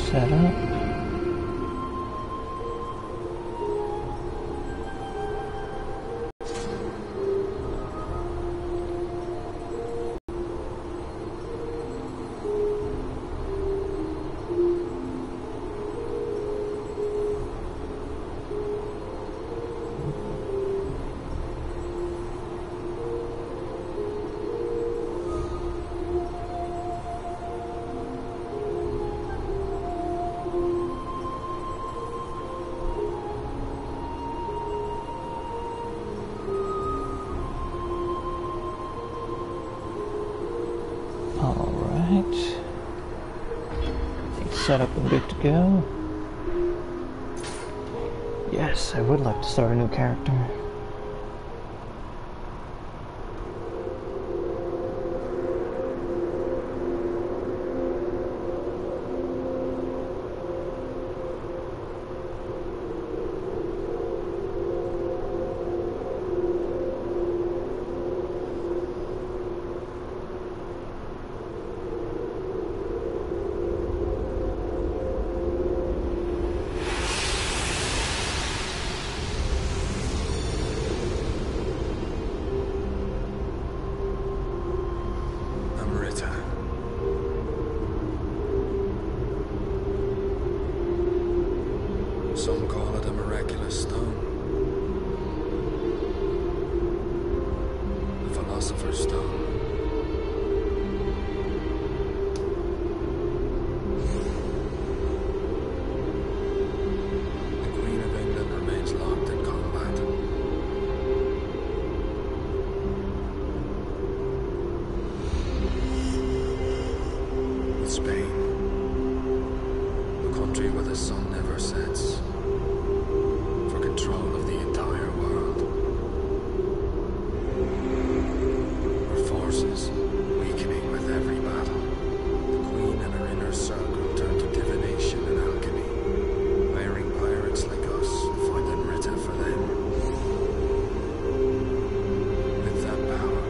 set up. Alright. Set up and good to go. Yes, I would like to start a new character. Some call it a miraculous stone. The Philosopher's Stone. The Queen of England remains locked in combat. With Spain, the country where the sun never sets, for control of the entire world. Her forces weakening with every battle. The Queen and her inner circle turn to divination and alchemy, hiring pirates like us, finding Rita for them. With that power,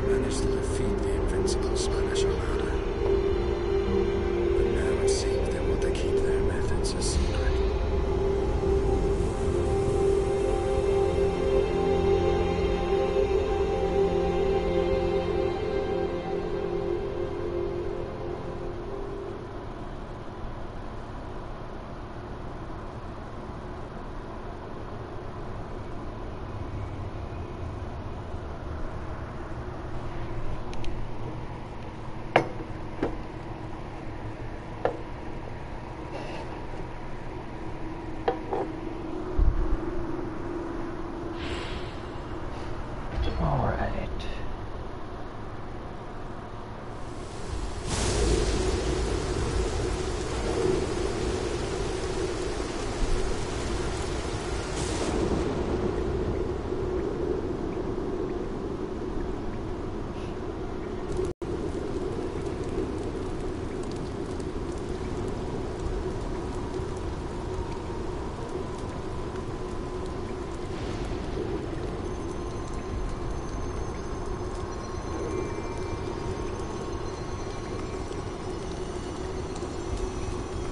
they managed to defeat the invincible Spanish Armada. But now it seems they want to keep their methods a secret. Alright.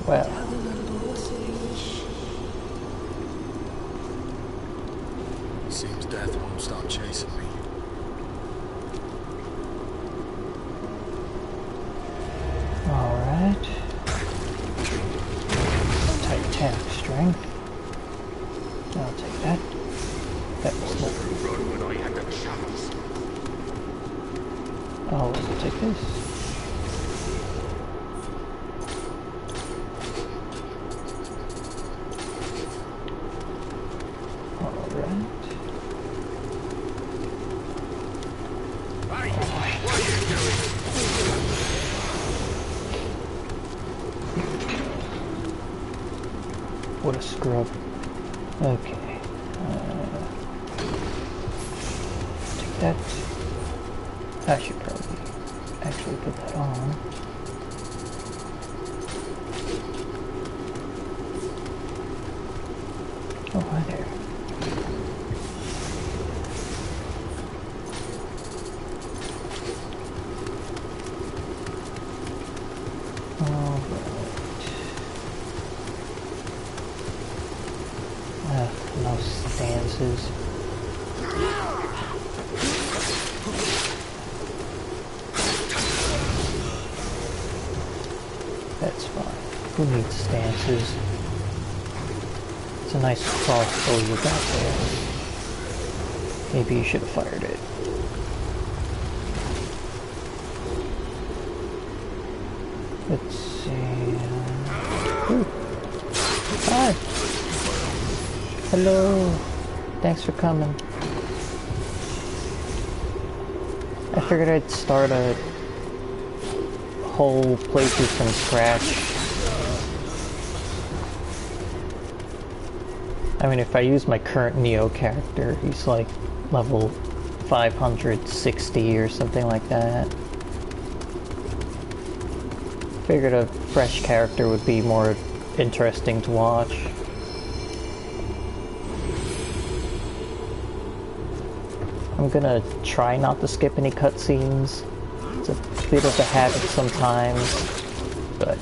Well, Seems death won't stop chasing me. alright. Titanic strength. I'll take that. That was the... Oh, I'll take this. What a scrub. Okay. Take that. I should probably actually put that on. Oh, hi there. Alright. no stances. That's fine. Who needs stances? It's a nice crossbow you got there. Maybe you should have fired it. Let's see. Ooh. Hi. Hello. Thanks for coming. I figured I'd start a whole playthrough from scratch. I mean, if I use my current Nioh character, he's like level 560 or something like that. Figured a fresh character would be more interesting to watch. I'm gonna try not to skip any cutscenes. It's a bit of a habit sometimes, but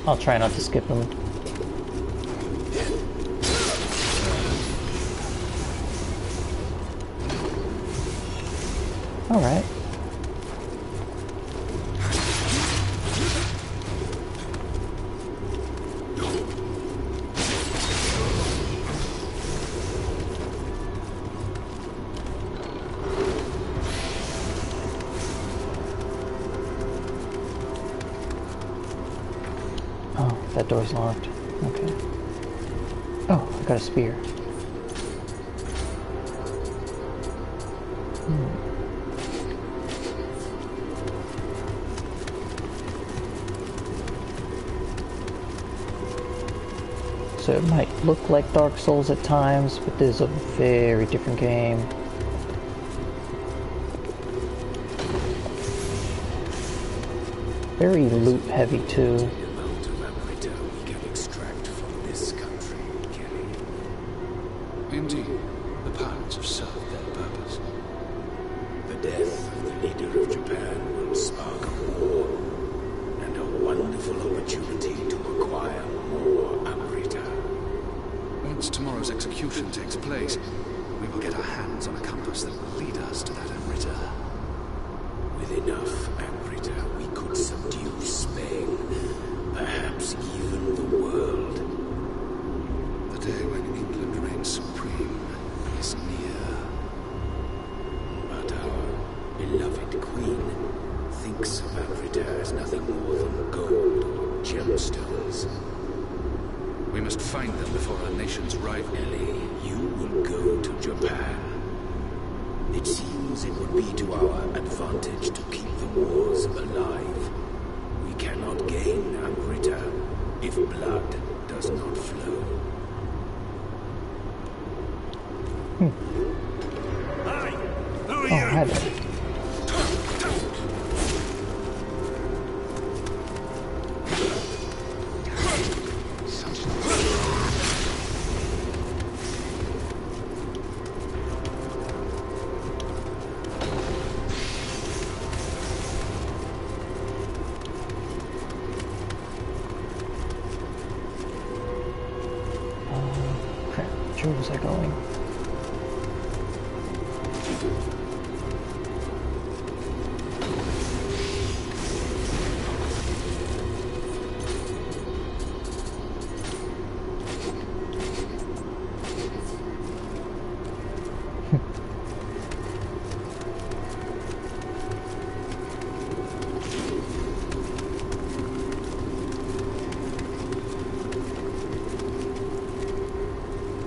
I'll try not to skip them. Alright. Oh, that door's locked. Okay. Oh, I got a spear. So it might look like Dark Souls at times, but this is a very different game. Very loot heavy too. The amount of Amrita we can extract from this country, Kelly. Indeed, the pirates have served their purpose. The death of the leader of Japan will spark a war, and a wonderful opportunity to acquire more Amrita. Once tomorrow's execution takes place, we will get our hands on a compass that will lead us to that Amrita. With enough Amrita, we could subdue Spain, perhaps even the world. The day when England reigns supreme is near. But our beloved queen thinks of Amrita as nothing more than gold or gemstones. We must find them before our nation's rival. Ellie, you will go to Japan. It seems it would be to our advantage to keep the wars alive. We cannot gain Amrita if blood does not flow. Hi, who are Oh, hi you? there. Crap, where was I going?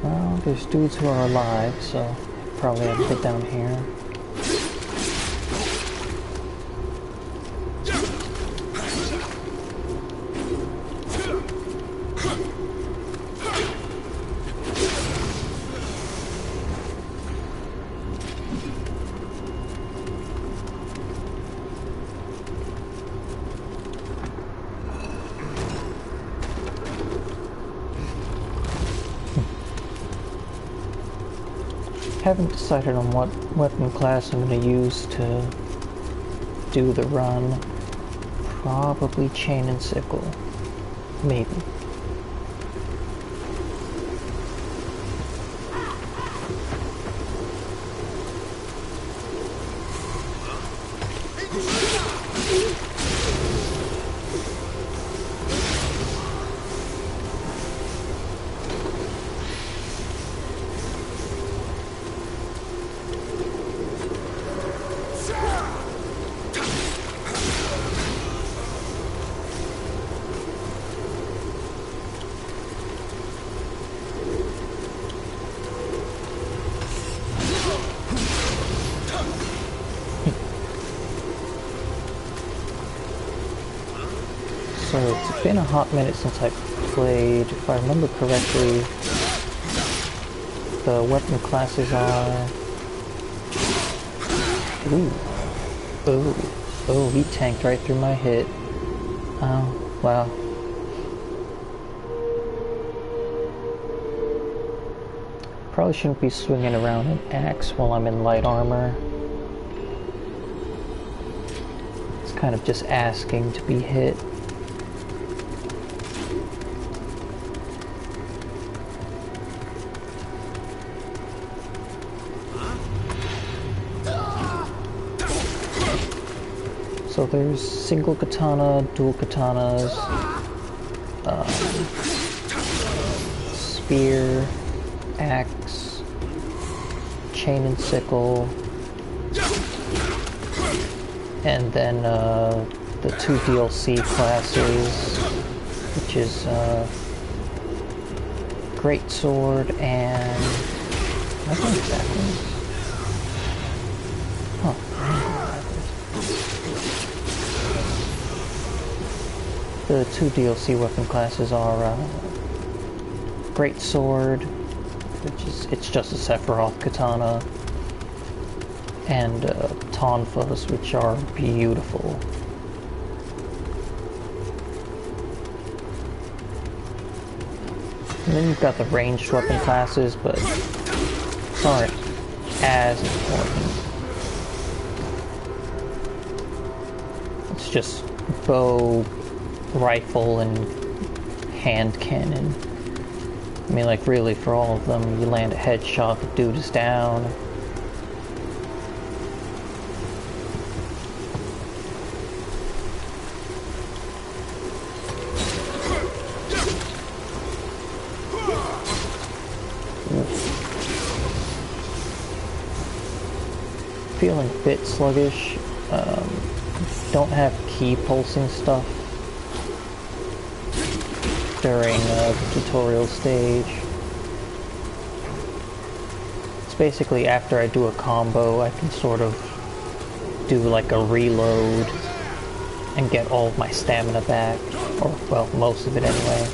Well, there's dudes who are alive, so probably have to get down here. Haven't decided on what weapon class I'm going to use to do the run. Probably chain and sickle. Maybe. So it's been a hot minute since I played. If I remember correctly, the weapon classes are... Ooh. Oh, he tanked right through my hit. Oh, wow. Probably shouldn't be swinging around an axe while I'm in light armor. It's kind of just asking to be hit. So there's single katana, dual katanas, spear, axe, chain and sickle, and then the 2 DLC classes, which is great sword and I think backwards. Huh. The 2 DLC weapon classes are great sword, which is it's just a Sephiroth katana, and tonfas, which are beautiful. And then you've got the ranged weapon classes, but aren't as important. It's just bow, rifle, and hand cannon. I mean, like, really, for all of them, you land a headshot, the dude is down. Feeling a bit sluggish. Don't have key pulsing stuff during the tutorial stage. It's basically after I do a combo, I can sort of do like a reload and get all of my stamina back, or well, most of it anyway.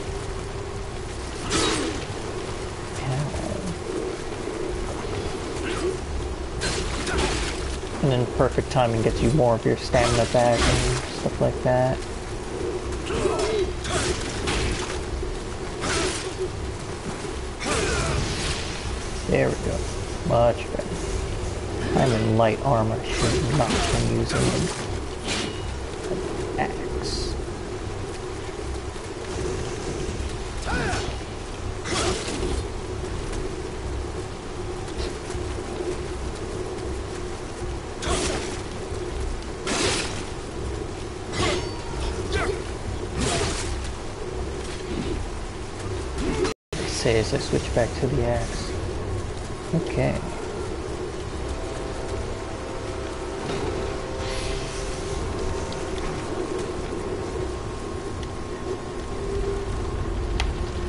And then perfect timing gets you more of your stamina back and stuff like that. There we go. Much better. I'm in light armor, should not be using an axe. Say as I switch back to the axe. Okay.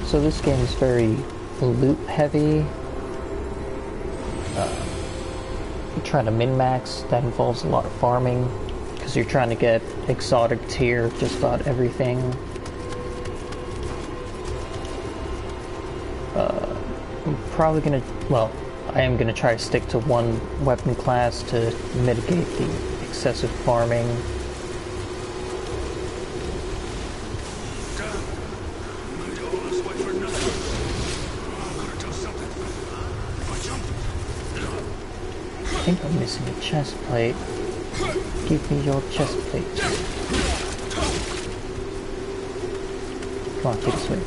So this game is very loot heavy. You're trying to min-max, that involves a lot of farming, because you're trying to get exotic tier just about everything. I'm probably gonna, well, I am gonna try to stick to one weapon class to mitigate the excessive farming. I think I'm missing a chest plate. Give me your chest plate. Come on, take a swing.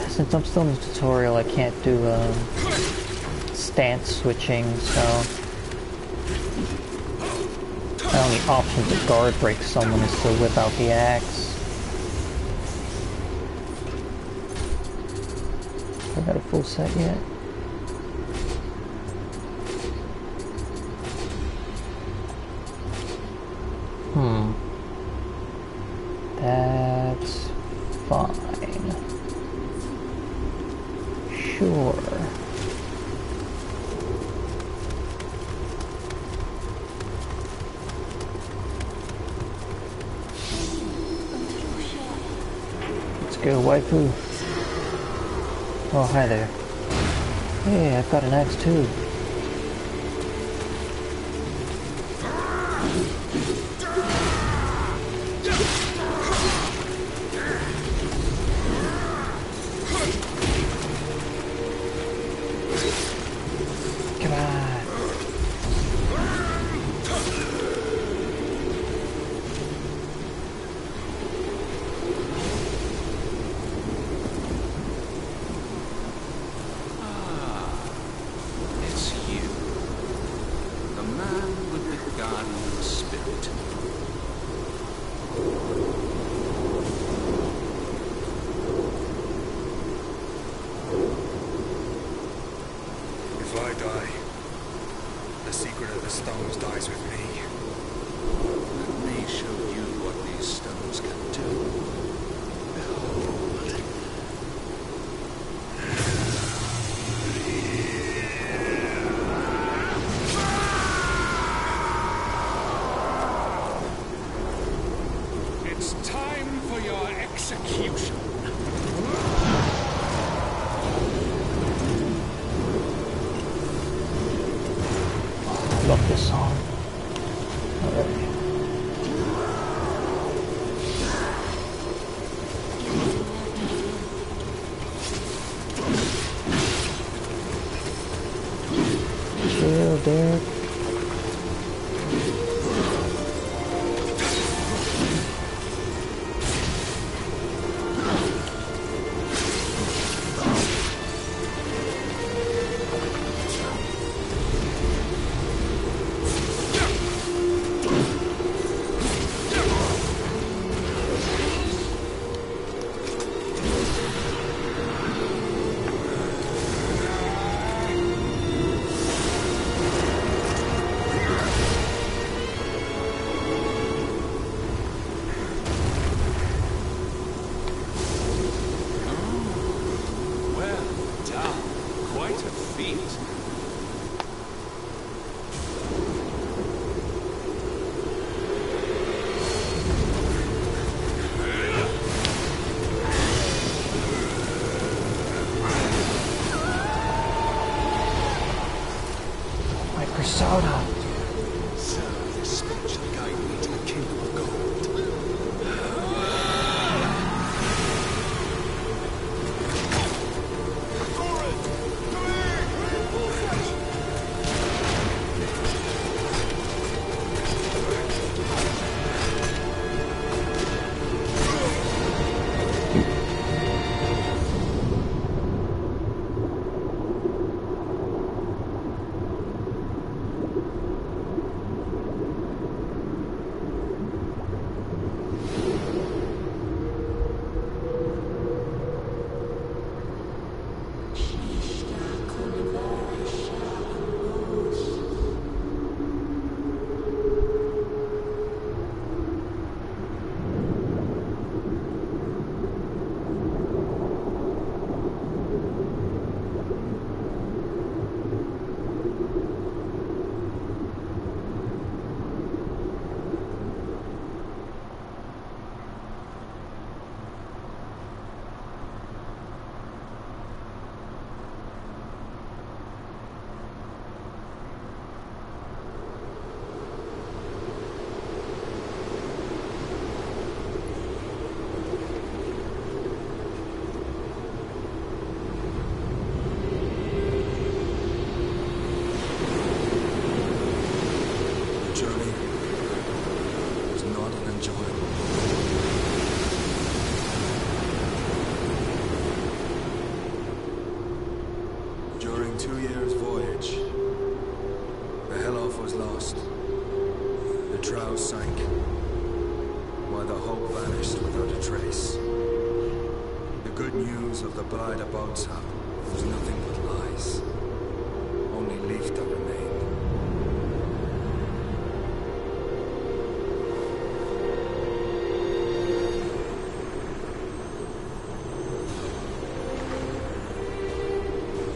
Since I'm still in the tutorial, I can't do stance switching, so my only option to guard break someone is to whip out the axe. I got a full set yet? That's fine. Sure. go, waifu. Oh, hi there. Hey, I've got an axe too. Come on. It's you. The man with the gun spirit. If I die, the secret of the stones dies with me. Let me show you what these stones can do. Behold. It's time for your execution. Love this song. Alright. Chill, Derek. Well done. Quite a feat. My persona. So this speech shall guide me to the kingdom of gold. During 2 years' voyage, the Helloff was lost. The trow sank, while the hope vanished without a trace. The good news of the Bride of Boatsap was nothing but lies. Only Leifta remained.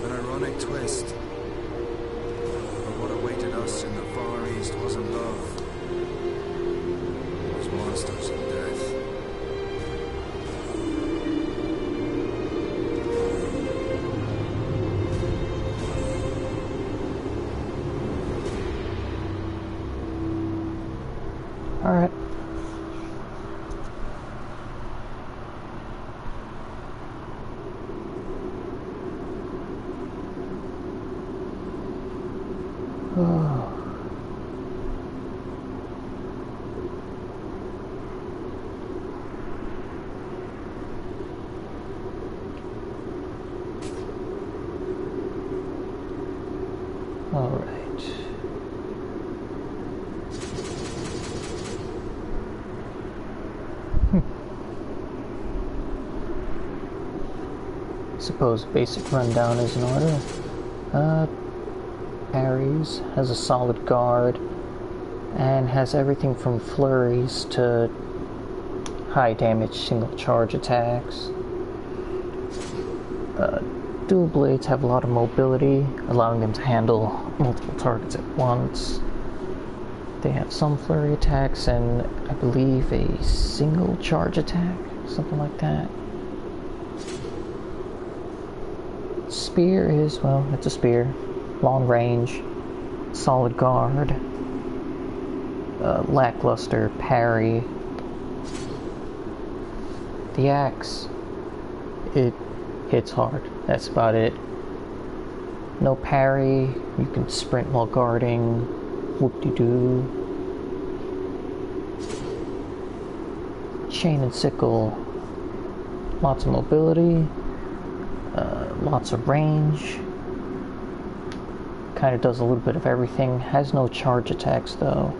An ironic twist. But what awaited us in the Far East wasn't love. It was monsters and death. Alright. Oh. All right. Suppose basic rundown is in order. Parries, has a solid guard, and has everything from flurries to high damage single charge attacks. Dual blades have a lot of mobility, allowing them to handle multiple targets at once. They have some flurry attacks and I believe a single charge attack, something like that. Spear is, well, it's a spear. Long range, solid guard, lackluster parry. The axe, it hits hard. That's about it. No parry. You can sprint while guarding. Whoop-de-doo. Chain and sickle. Lots of mobility. Lots of range. Kind of does a little bit of everything. Has no charge attacks though.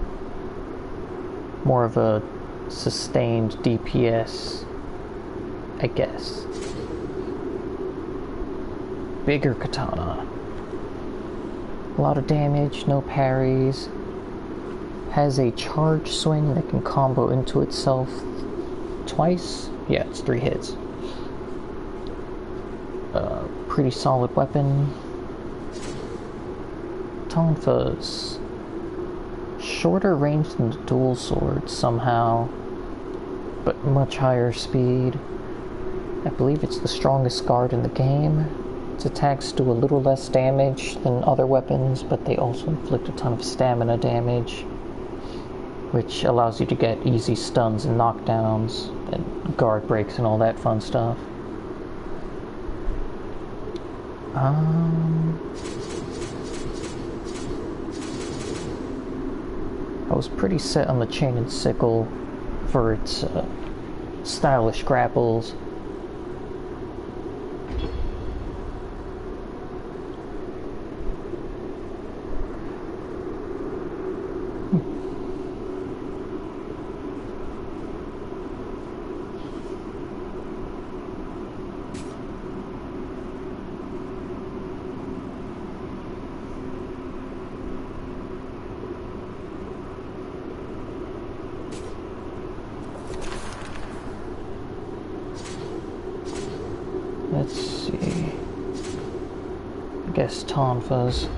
More of a sustained DPS, I guess. Bigger katana. A lot of damage, no parries. Has a charge swing that can combo into itself twice. Yeah, it's 3 hits. Pretty solid weapon. Tonfa's shorter range than the dual swords somehow, but much higher speed. I believe it's the strongest guard in the game. Its attacks do a little less damage than other weapons, but they also inflict a ton of stamina damage, which allows you to get easy stuns and knockdowns, and guard breaks and all that fun stuff. I was pretty set on the chain and sickle for its stylish grapples. Let's see. I guess Tonfa's.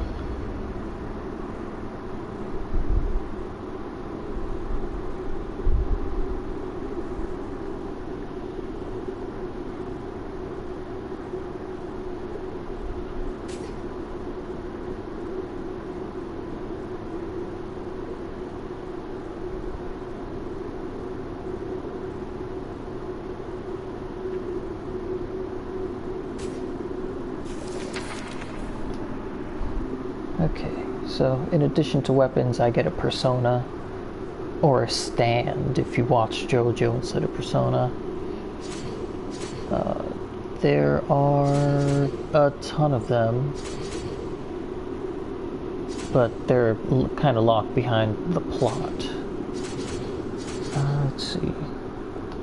Okay, so in addition to weapons, I get a persona, or a stand if you watch JoJo instead of Persona. There are a ton of them, but they're kind of locked behind the plot. Let's see.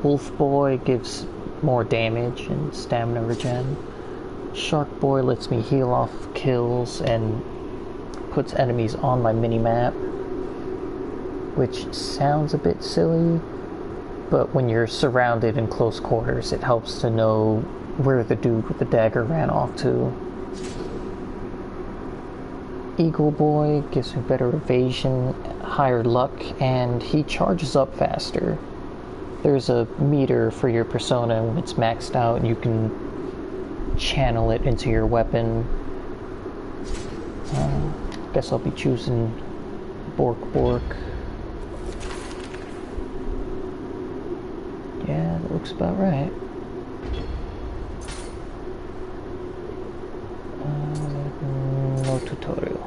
Wolf Boy gives more damage and stamina regen. Shark Boy lets me heal off kills and puts enemies on my mini-map, which sounds a bit silly, but when you're surrounded in close quarters, it helps to know where the dude with the dagger ran off to. Eagle Boy gives me better evasion, higher luck, and he charges up faster. There's a meter for your persona when it's maxed out, and you can channel it into your weapon. Guess I'll be choosing Bork. Yeah, that looks about right. No tutorial.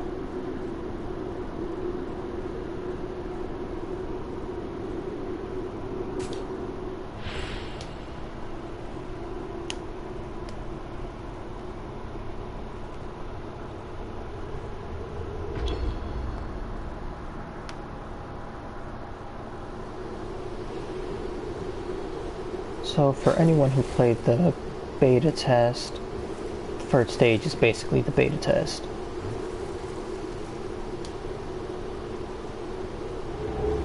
So for anyone who played the beta test, the first stage is basically the beta test.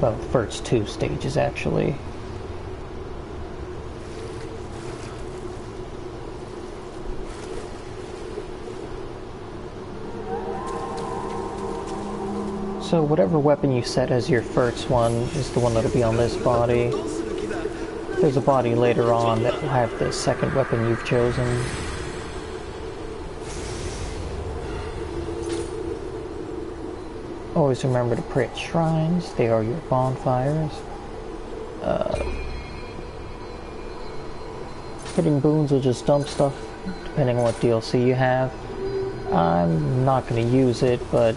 Well, the first two stages actually. So whatever weapon you set as your first one is the one that'll be on this body. There's a body later on that will have the second weapon you've chosen. Always remember to pray at shrines, they are your bonfires. Hitting boons will just dump stuff, depending on what DLC you have. I'm not going to use it, but...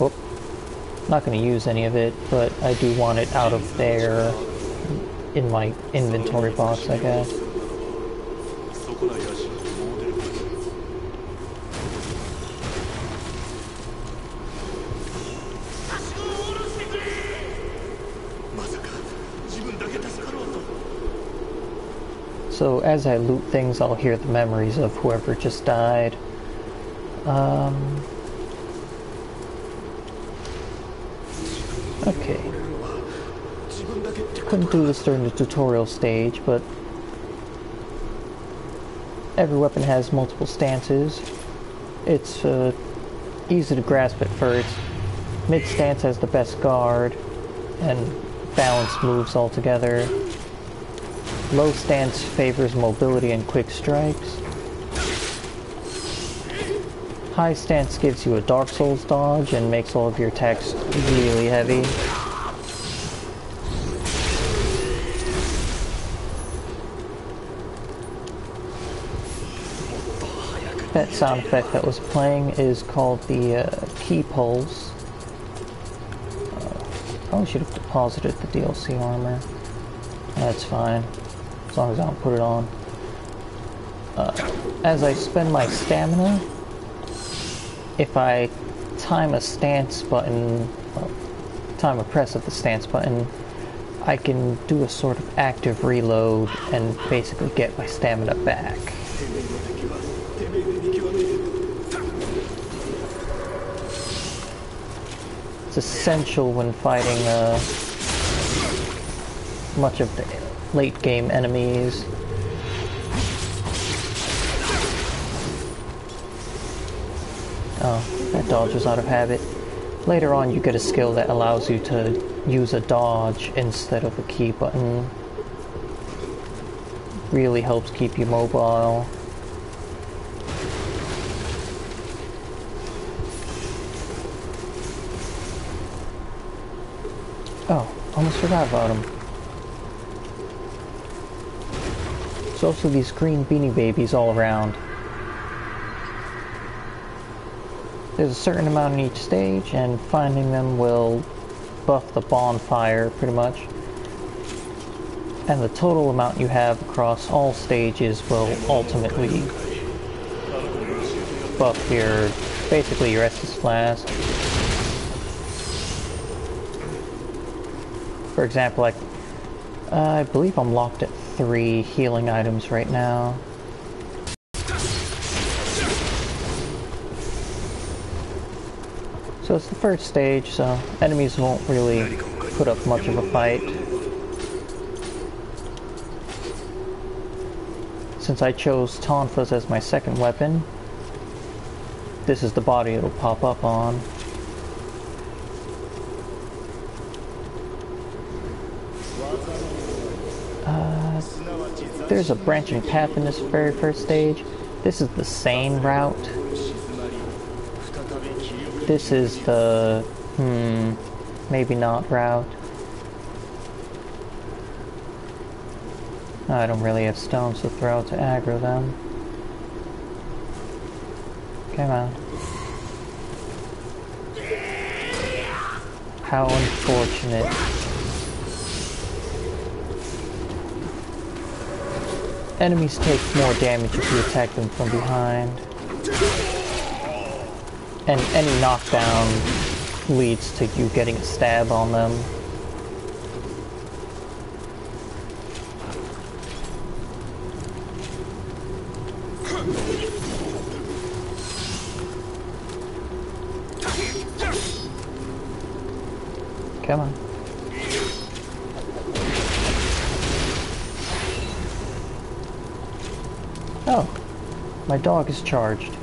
Oh, not going to use any of it, but I do want it out of there. In my inventory box, I guess. So as I loot things, I'll hear the memories of whoever just died. Okay. Couldn't do this during the tutorial stage, but every weapon has multiple stances. It's easy to grasp at first. Mid stance has the best guard and balanced moves altogether. Low stance favors mobility and quick strikes. High stance gives you a Dark Souls dodge and makes all of your attacks really heavy. That sound effect that was playing is called the key pulse. Probably should have deposited the DLC armor. That's fine, as long as I don't put it on. As I spend my stamina, if I time a stance button, time a press of the stance button, I can do a sort of active reload and basically get my stamina back. It's essential when fighting much of the late game enemies. Oh, that dodge was out of habit. Later on you get a skill that allows you to use a dodge instead of a key button. Really helps keep you mobile. Oh, almost forgot about them. There's also these green beanie babies all around. There's a certain amount in each stage, and finding them will buff the bonfire, pretty much. And the total amount you have across all stages will ultimately buff your, basically your Estus Flask. For example, like, I believe I'm locked at 3 healing items right now. So it's the first stage, so enemies won't really put up much of a fight. Since I chose Tonfas as my second weapon, this is the body it'll pop up on. There's a branching path in this very first stage. This is the sane route. This is the, maybe not route. I don't really have stones to throw to aggro them. Come on. How unfortunate. Enemies take more damage if you attack them from behind. And any knockdown leads to you getting a stab on them. Come on. Oh, my dog is charged.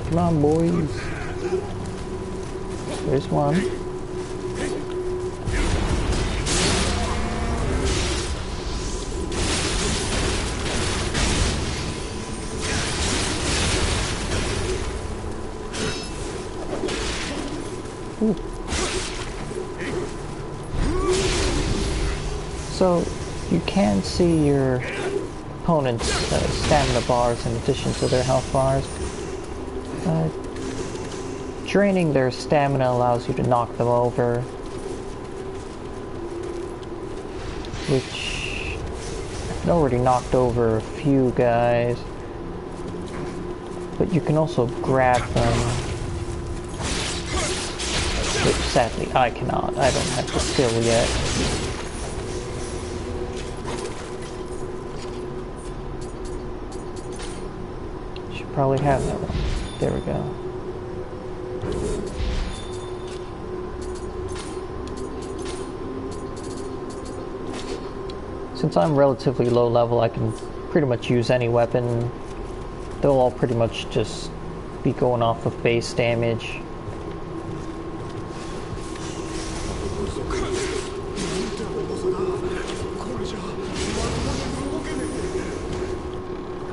Come on, boys. There's one. Ooh. So, you can see your opponent's stamina bars in addition to their health bars. Draining their stamina allows you to knock them over, which I've already knocked over a few guys, but you can also grab them, which sadly I cannot. I don't have the skill yet. Should probably have that one. There we go. Since I'm relatively low level, I can pretty much use any weapon. They'll all pretty much just be going off of base damage.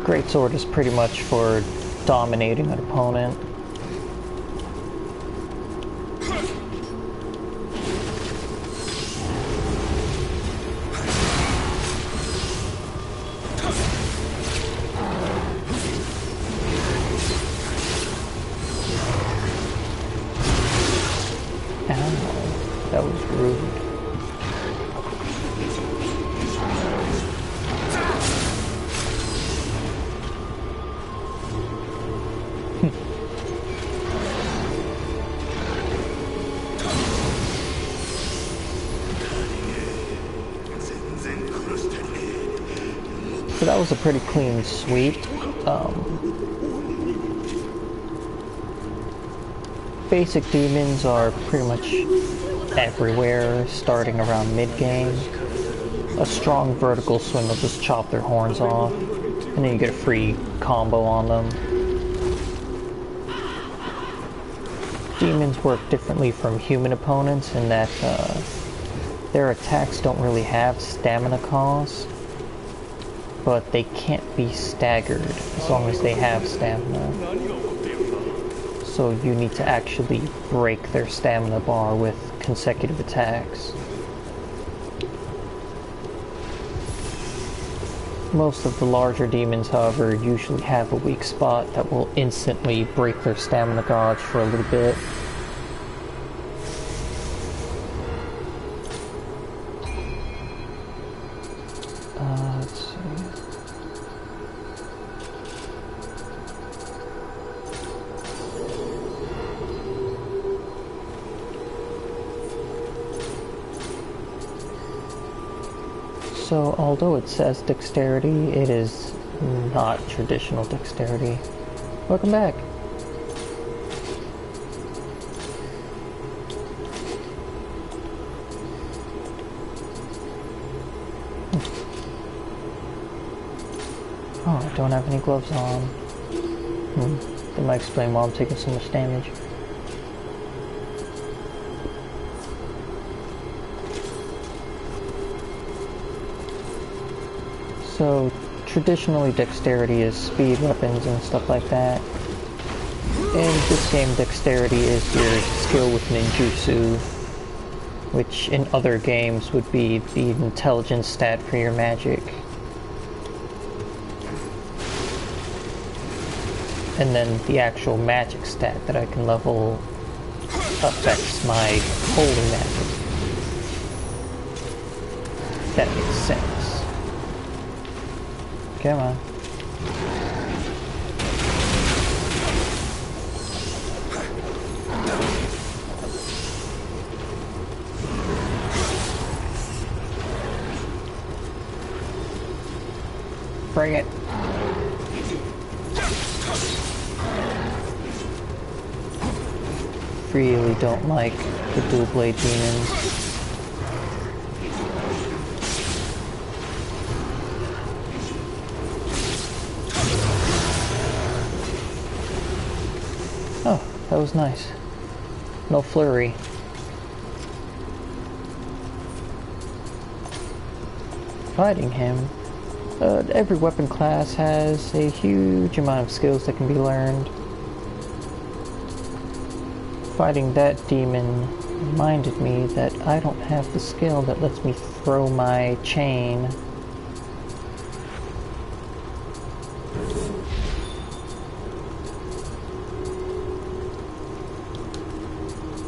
Greatsword is pretty much for dominating an opponent. Ow, that was rude. So that was a pretty clean sweep. Basic demons are pretty much everywhere, starting around mid-game. A strong vertical swing will just chop their horns off, and then you get a free combo on them. Demons work differently from human opponents in that their attacks don't really have stamina cost, but they can't be staggered as long as they have stamina. So you need to actually break their stamina bar with consecutive attacks. Most of the larger demons, however, usually have a weak spot that will instantly break their stamina gauge for a little bit. Let's see. So, although it says dexterity, it is not traditional dexterity. Welcome back. Oh, I don't have any gloves on. That might explain why I'm taking so much damage. So, traditionally dexterity is speed weapons and stuff like that. In this game, dexterity is your skill with ninjutsu. which in other games would be the intelligence stat for your magic. And then the actual magic stat that I can level affects my holy magic. That makes sense. Come on. Bring it. Really don't like the dual blade demons. Oh, that was nice. No flurry. Fighting him. Every weapon class has a huge amount of skills that can be learned. Fighting that demon reminded me that I don't have the skill that lets me throw my chain.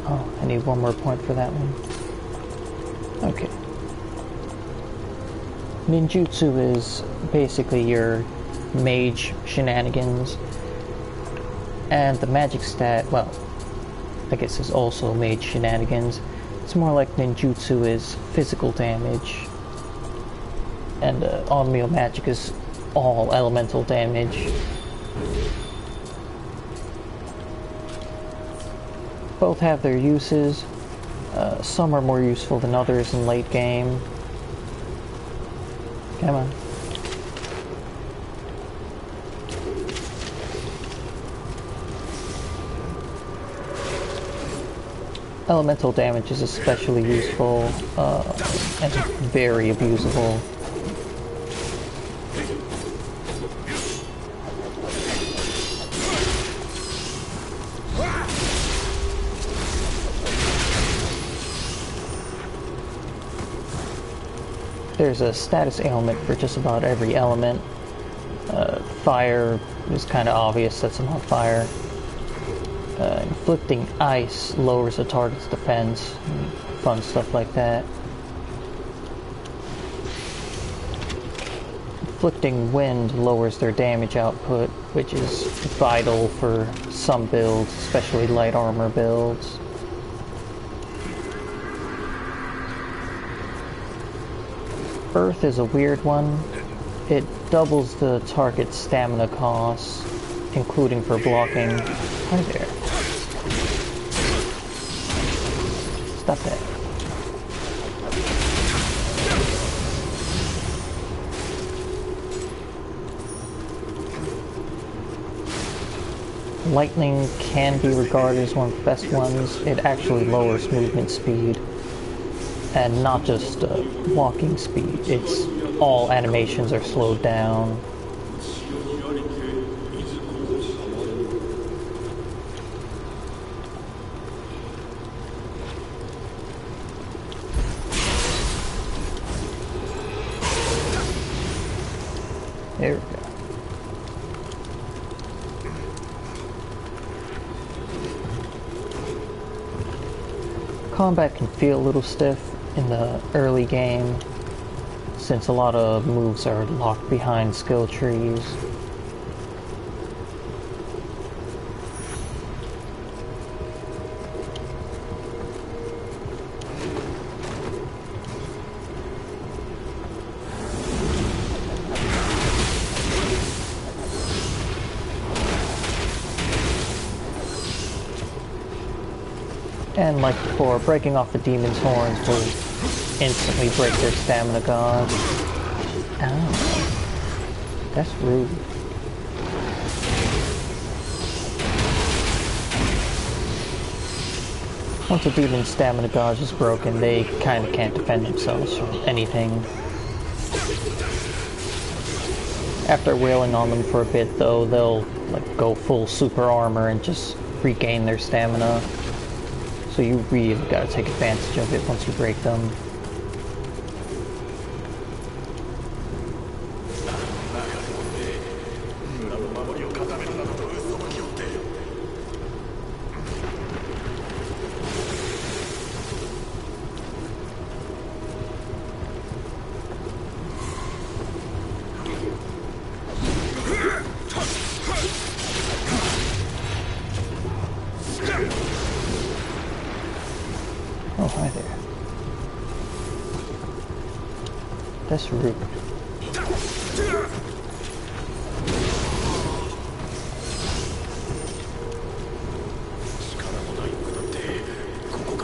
Oh, I need one more point for that one. Okay. Ninjutsu is basically your mage shenanigans, and the magic stat, well, I guess is also mage shenanigans. It's more like ninjutsu is physical damage, and automeo magic is all elemental damage. Both have their uses. Some are more useful than others in late game. Come on. Elemental damage is especially useful and very abusable. There's a status ailment for just about every element. Fire is kind of obvious, sets them on fire. Inflicting ice lowers a target's defense. Fun stuff like that. Inflicting wind lowers their damage output, which is vital for some builds, especially light armor builds. Earth is a weird one. It doubles the target's stamina costs, including for blocking. Hi there. Stop that. Lightning can be regarded as one of the best ones. It actually lowers movement speed. And not just walking speed, it's all animations are slowed down. There we go. Combat can feel a little stiff in the early game, since a lot of moves are locked behind skill trees. And like before, breaking off the demon's horns will instantly break their stamina gauge. Ow. That's rude. Once a demon's stamina gauge is broken, they kind of can't defend themselves from anything. After wailing on them for a bit though, they'll like go full super armor and just regain their stamina. So you really gotta take advantage of it once you break them. Oh, hi there. That's rude.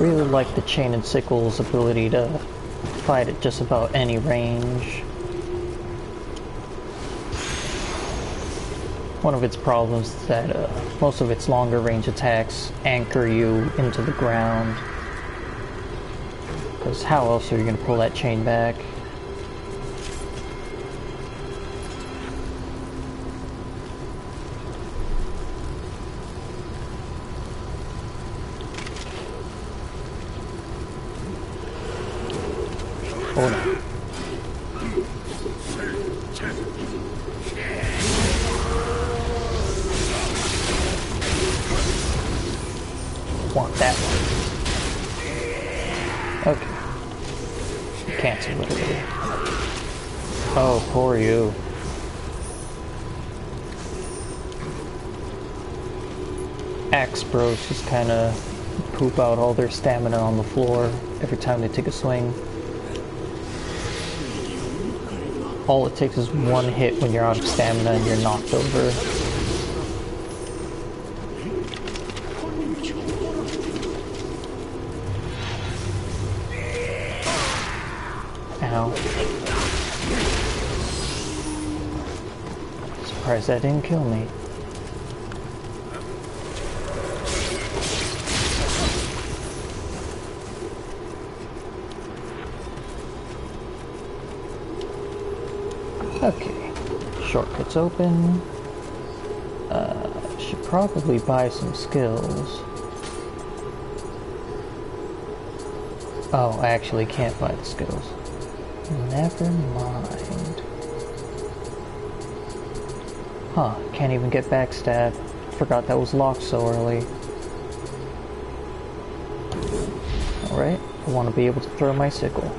Really like the Chain and Sickle's ability to fight at just about any range. One of its problems is that most of its longer range attacks anchor you into the ground. Because how else are you going to pull that chain back? Oh no. Want that one. Okay. Cancel literally. Oh, poor you. Axe bros just kinda poop out all their stamina on the floor every time they take a swing. All it takes is one hit when you're out of stamina and you're knocked over. Ow. Surprised that didn't kill me. Okay, shortcuts open. Should probably buy some skills. Oh, I actually can't buy the skills. Never mind. Huh, can't even get backstab. Forgot that was locked so early. Alright, I want to be able to throw my sickle.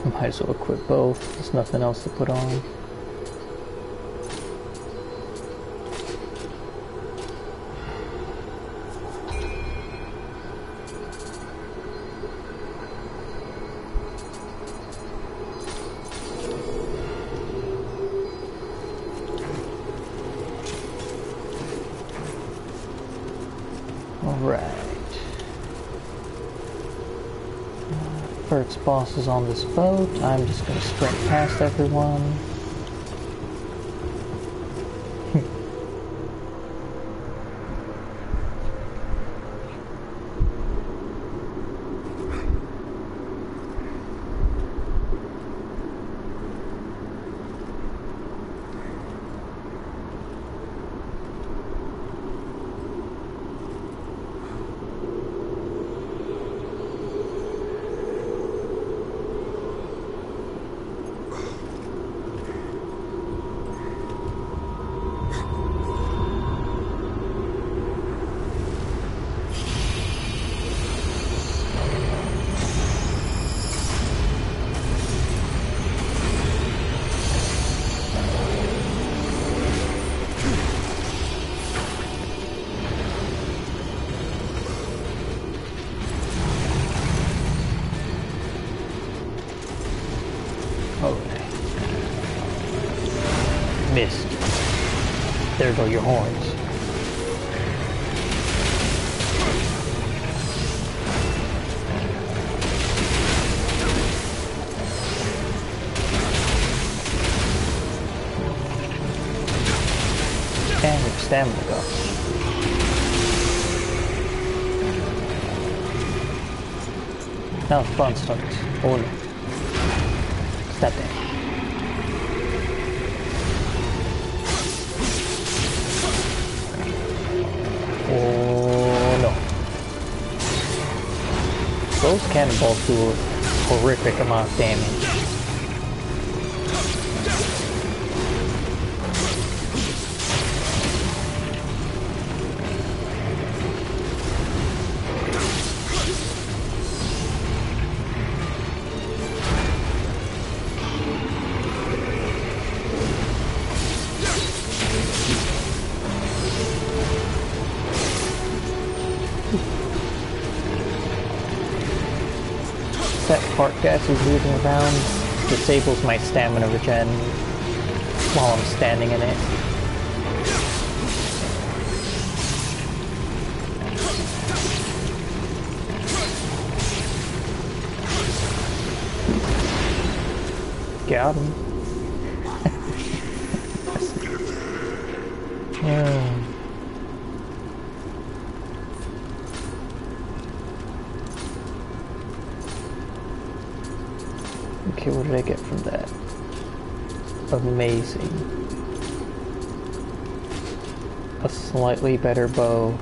Might as well equip both. There's nothing else to put on. Alright. First boss is on this boat. I'm just gonna sprint past everyone. Missed. There go your horns. And your stamina go. Now the fun starts. Oh no. Stop that. Oh no. Those cannonballs do a horrific amount of damage. That fart gas is moving around disables my stamina regen while I'm standing in it. Got him. Okay, what did I get from that? Amazing. A slightly better bow.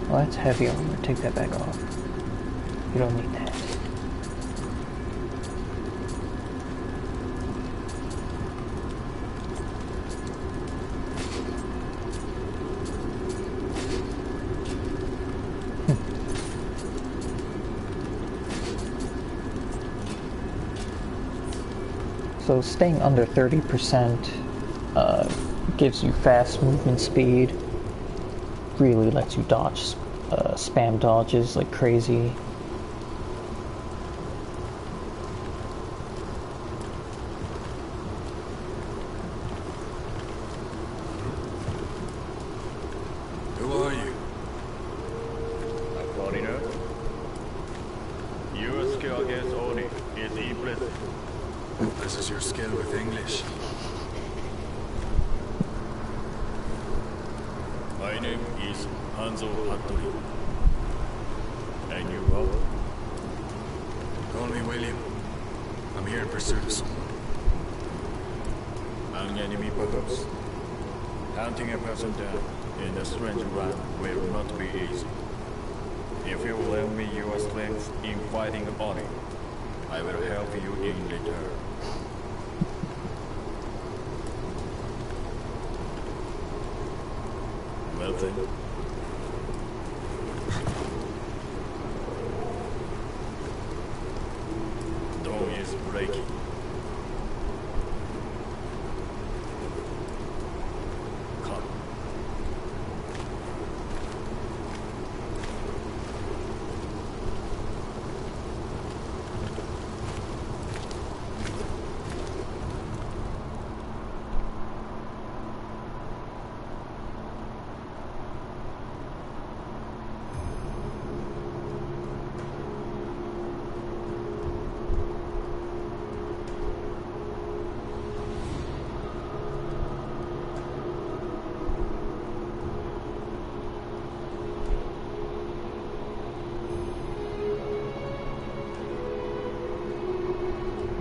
Well, that's heavy armor. Take that back off. You don't need that. So staying under 30% gives you fast movement speed. Really lets you dodge, spam dodges like crazy. Who are you? A foreigner? Your skill against Oni is impressive. This is your skill with English. My name is Hanzo Hattori. And you are? Call me William. I'm here in pursuit of someone. An enemy perhaps? Hunting a person down in a strange land will not be easy. If you lend me your strength in fighting Oni, I will help you in return. Well then. Dawn is breaking. Come.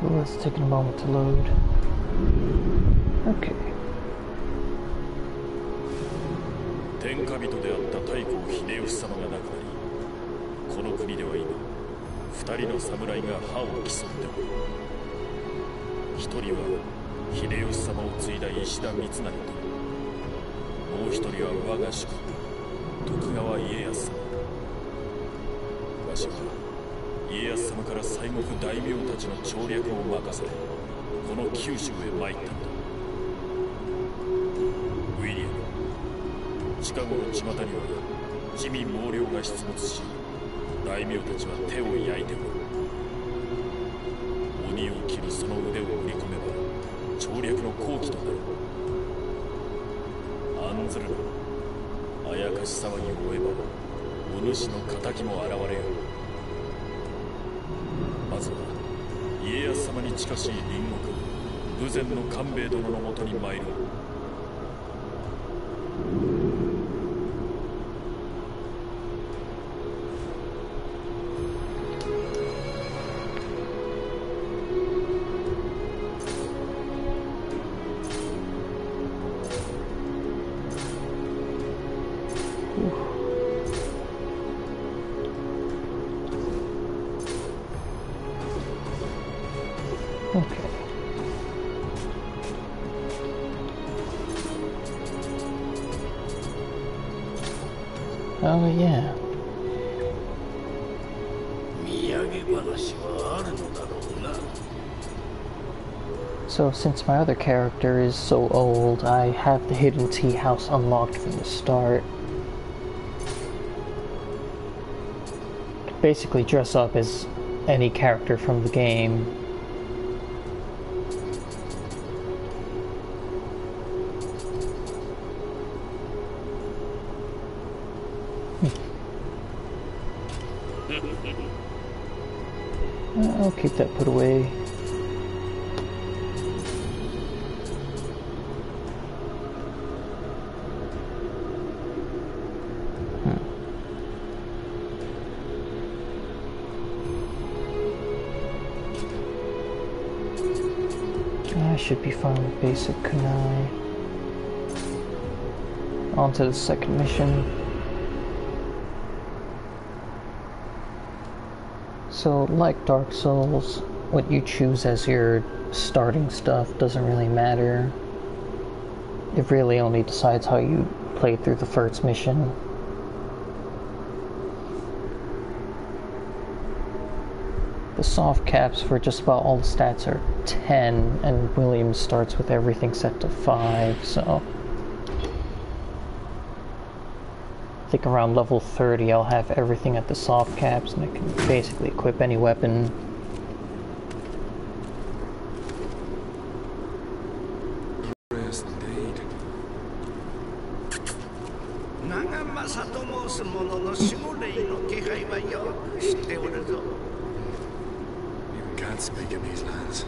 Well, it's taking a moment to load. Okay. 天下人であった太閤秀吉様が亡くなり、この国では今、二人の侍が歯を競っておる。一人は秀吉様を継いだ石田三成と、もう一人は我が主君、徳川家康様。わしは家康様から西国大名たちの調略を任され、この九州へ参ったのだ。ウィリアム、近頃巷には地味猛量が出没し、大名たちは手を焼いておる。鬼を切るその腕を売り込めば調略の好機となる。案ずるな。あやかし騒ぎを追えばお主の仇も現れよう。まずは家康様に近しい隣国豊前の官兵衛殿のもとに参ろう。Okay. Oh yeah. So since my other character is so old, I have the hidden tea house unlocked from the start. Basically dress up as any character from the game. I'll keep that put away. I should be fine with basic kunai. On to the second mission. So, like Dark Souls, what you choose as your starting stuff doesn't really matter. It really only decides how you play through the first mission. The soft caps for just about all the stats are 10, and Williams starts with everything set to 5, so I think around level 30 I'll have everything at the soft caps, and I can basically equip any weapon. You can't speak in these lands.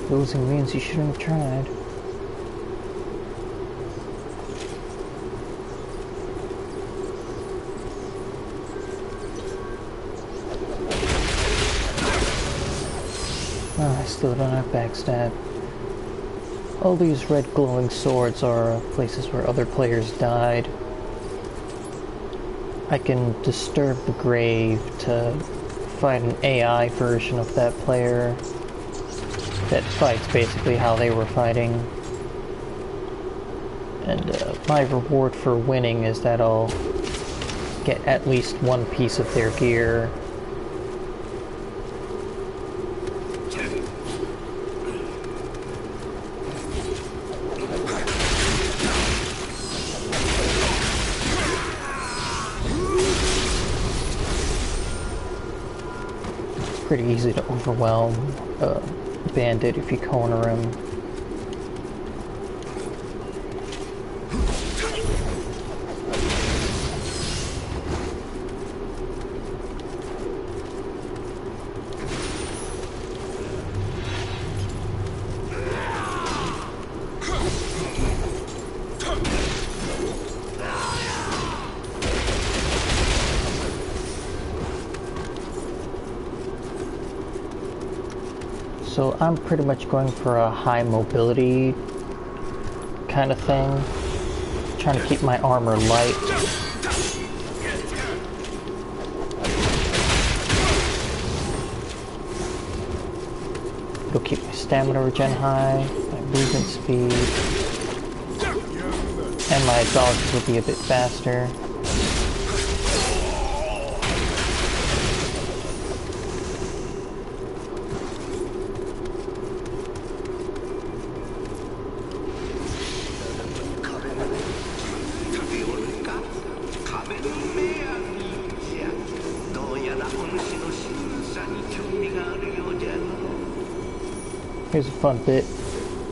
Losing means you shouldn't have tried. Oh, I still don't have backstab. All these red glowing swords are places where other players died. I can disturb the grave to fight an AI version of that player that fights basically how they were fighting. And my reward for winning is that I'll get at least one piece of their gear. pretty easy to overwhelm a bandit if you corner him. So I'm pretty much going for a high mobility kind of thing, trying to keep my armor light. It'll keep my stamina regen high, my movement speed, and my dodges will be a bit faster. Here's a fun bit.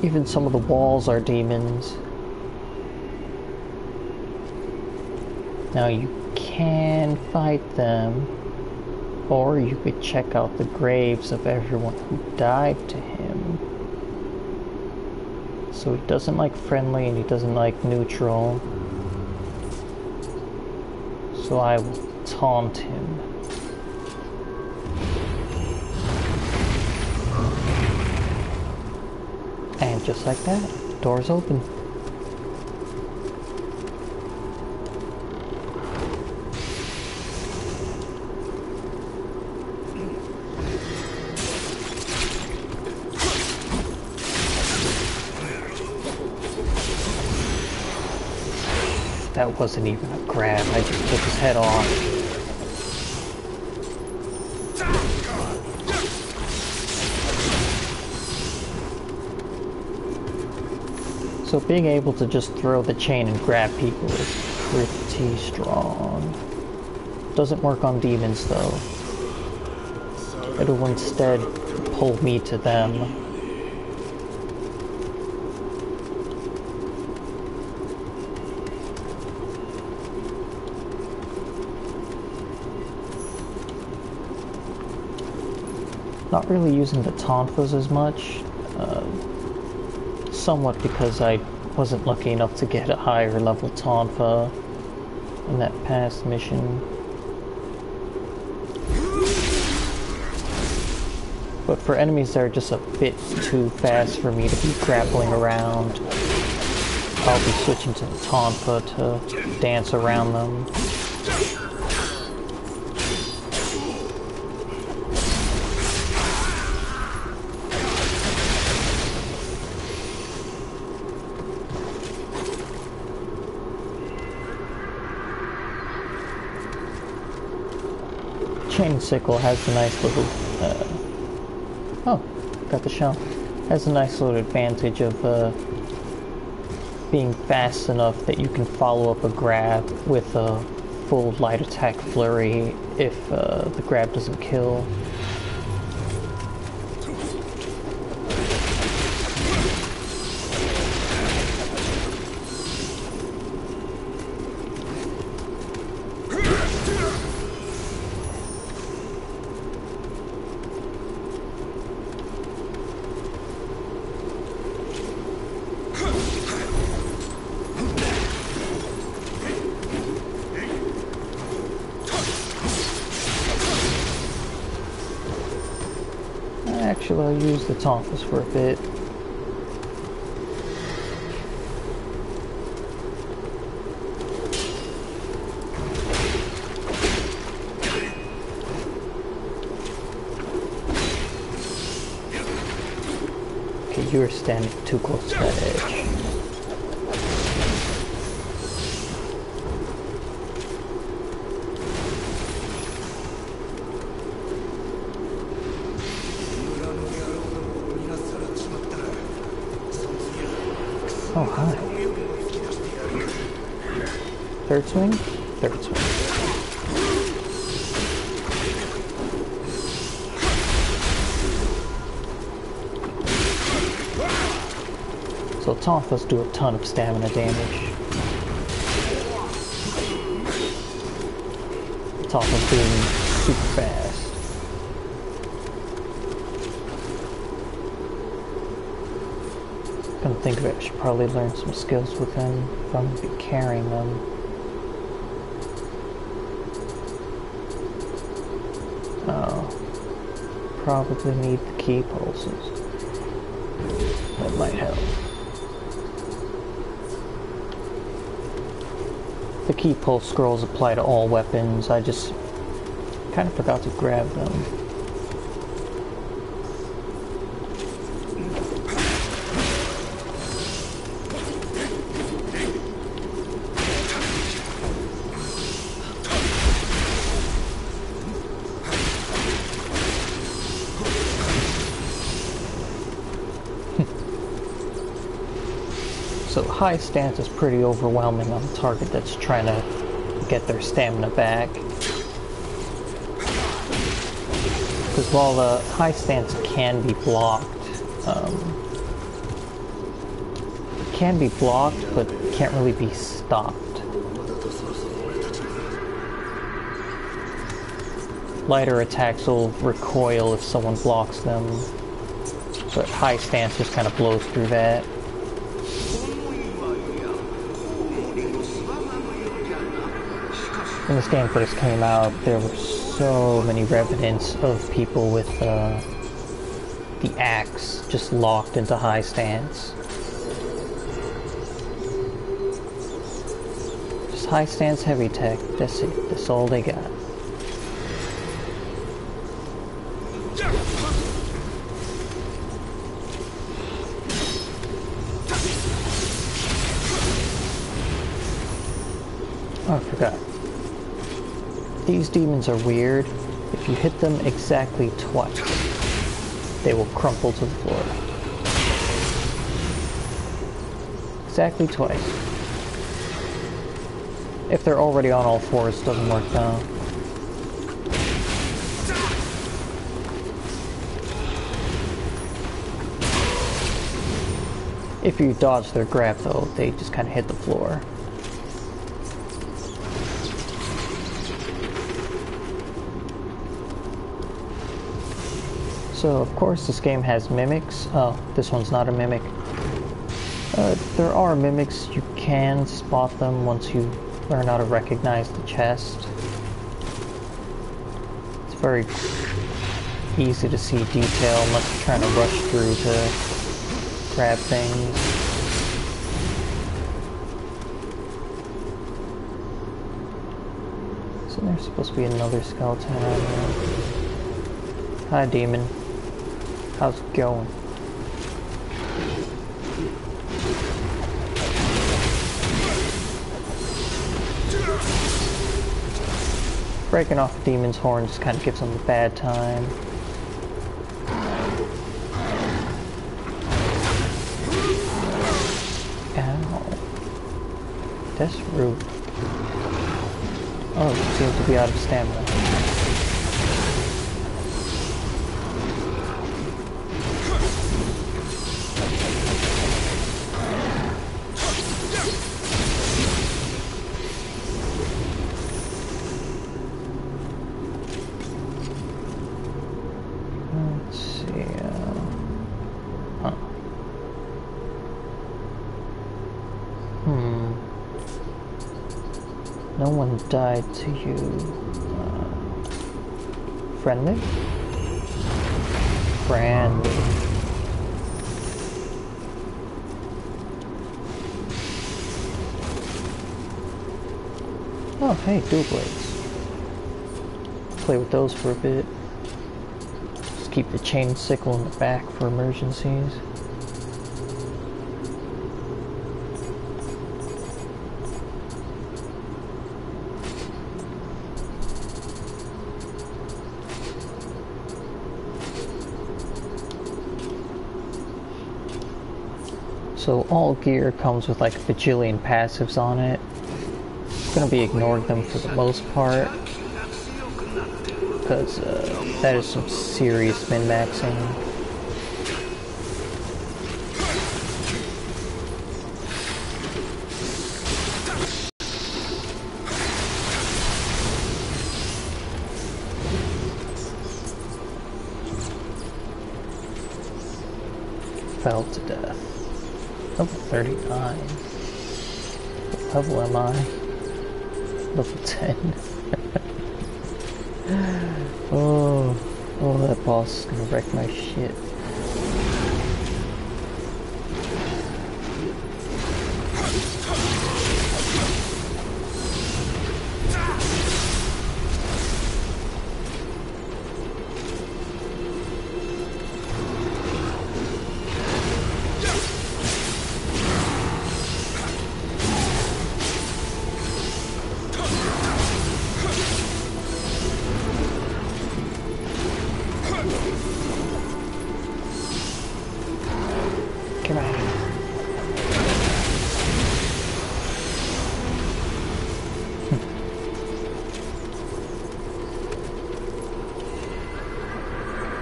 Even some of the walls are demons. Now you can fight them, or you could check out the graves of everyone who died to him. So he doesn't like friendly and he doesn't like neutral. So I will taunt him. And just like that, the door's open. That wasn't even a grab, I just took his head off. So being able to just throw the chain and grab people is pretty strong. Doesn't work on demons though. It'll instead pull me to them. Not really using the tonfas as much. Somewhat because I wasn't lucky enough to get a higher level tonfa in that past mission. But for enemies that are just a bit too fast for me to be grappling around, I'll be switching to the tonfa to dance around them. Chain Sickle has a nice little, oh, got the shell. Has a nice little advantage of, being fast enough that you can follow up a grab with a full light attack flurry if, the grab doesn't kill. Actually, I'll use the tonfas for a bit. Okay, you're standing too close to that edge. Oh, hi. Third swing? Third swing. So Tonfas do a ton of stamina damage. Tonfas being super fast. Come to think of it, I should probably learn some skills with them if I'm going to be carrying them. Oh. Probably need the key pulses. That might help. The key pulse scrolls apply to all weapons. I just kind of forgot to grab them. So high stance is pretty overwhelming on a target that's trying to get their stamina back. Because while the high stance can be blocked, it can be blocked, but can't really be stopped. Lighter attacks will recoil if someone blocks them, but high stance just kind of blows through that. When this game first came out, there were so many revenants of people with the axe just locked into high stance. Just high stance heavy tech, that's it, that's all they got. Oh, I forgot. These demons are weird. If you hit them exactly twice, they will crumple to the floor. Exactly twice. If they're already on all fours, it doesn't work though. If you dodge their grab though, they just kind of hit the floor. So, of course, this game has mimics. Oh, this one's not a mimic. There are mimics. You can spot them once you learn how to recognize the chest. It's very easy to see detail unless you're trying to rush through to grab things. So there's supposed to be another skeleton around here. Hi, demon. How's it going? Breaking off a demon's horn just kind of gives them a bad time. Ow. That's rude. Oh, you seem to be out of stamina. No one died to you. Friendly? Friendly. Oh, hey, dual blades. Play with those for a bit. Just keep the chain sickle in the back for emergencies. So all gear comes with like a bajillion passives on it. I'm gonna be ignoring them for the most part, because that is some serious min-maxing. fell to death. Level 39. What level am I? Level 10. Oh, that boss is gonna wreck my shit.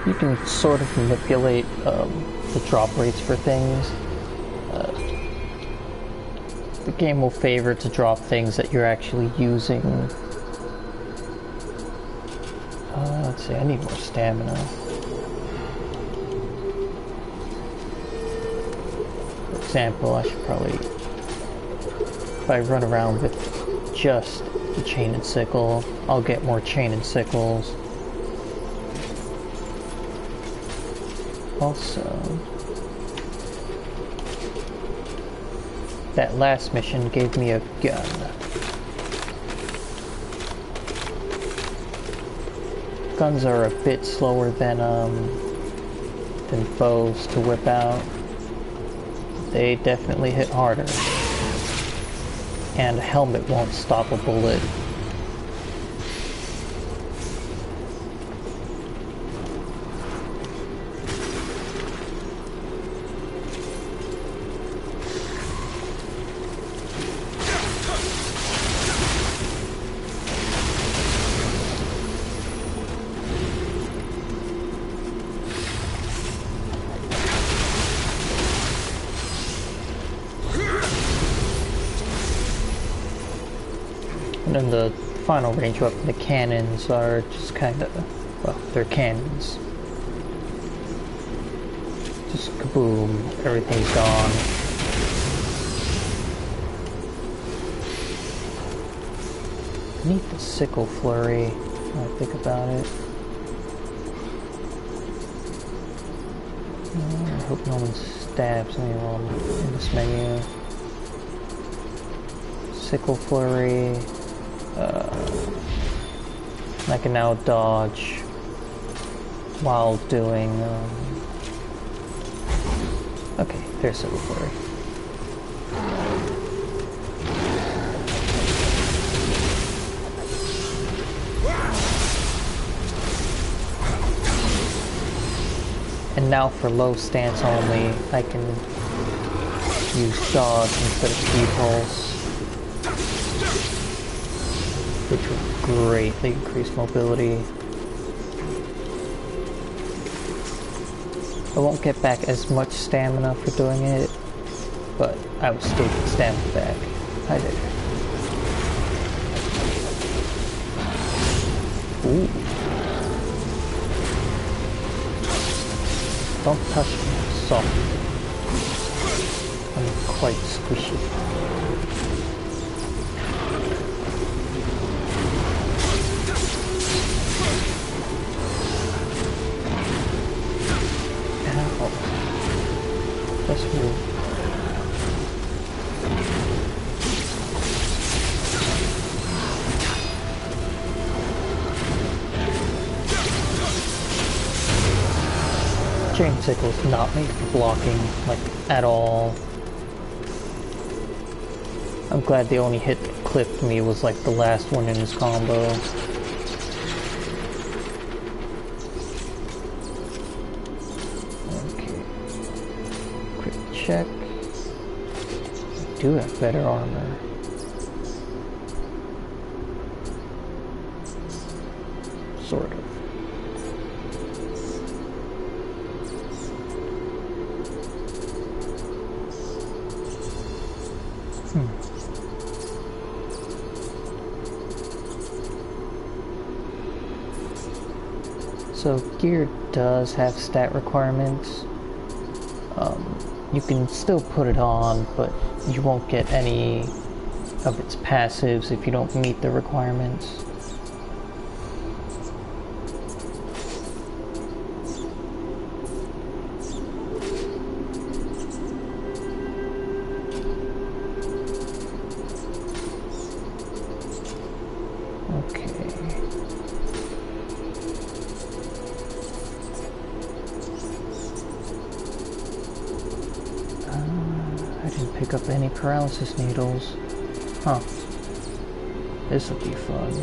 You can sort of manipulate the drop rates for things. The game will favor to drop things that you're actually using. Let's see, I need more stamina. For example, I should probably, if I run around with just the chain and sickle, I'll get more chain and sickles. Also, that last mission gave me a gun. Guns are a bit slower than bows to whip out. They definitely hit harder. And a helmet won't stop a bullet. And then the final range weapon, the cannons, are just kind of, well, they're cannons. Just kaboom, everything's gone. I need the sickle flurry, when I think about it. I hope no one stabs me while I'm in this menu. Sickle flurry. I can now dodge while doing, okay, there's sickle flurry. And now for low stance only, I can use dodge instead of speed pulse, which will greatly increase mobility. I won't get back as much stamina for doing it, but I will still get stamina back. Hi there. Ooh. Don't touch me, I'm soft. I'm quite squishy. That's weird. Chain sickle is not made for blocking, like, at all. I'm glad the only hit that clipped me was like the last one in his combo. Okay. Quick check. I do have better armor. Sort of. So gear does have stat requirements. You can still put it on, but you won't get any of its passives if you don't meet the requirements. Pick up any paralysis needles. Huh. This will be fun.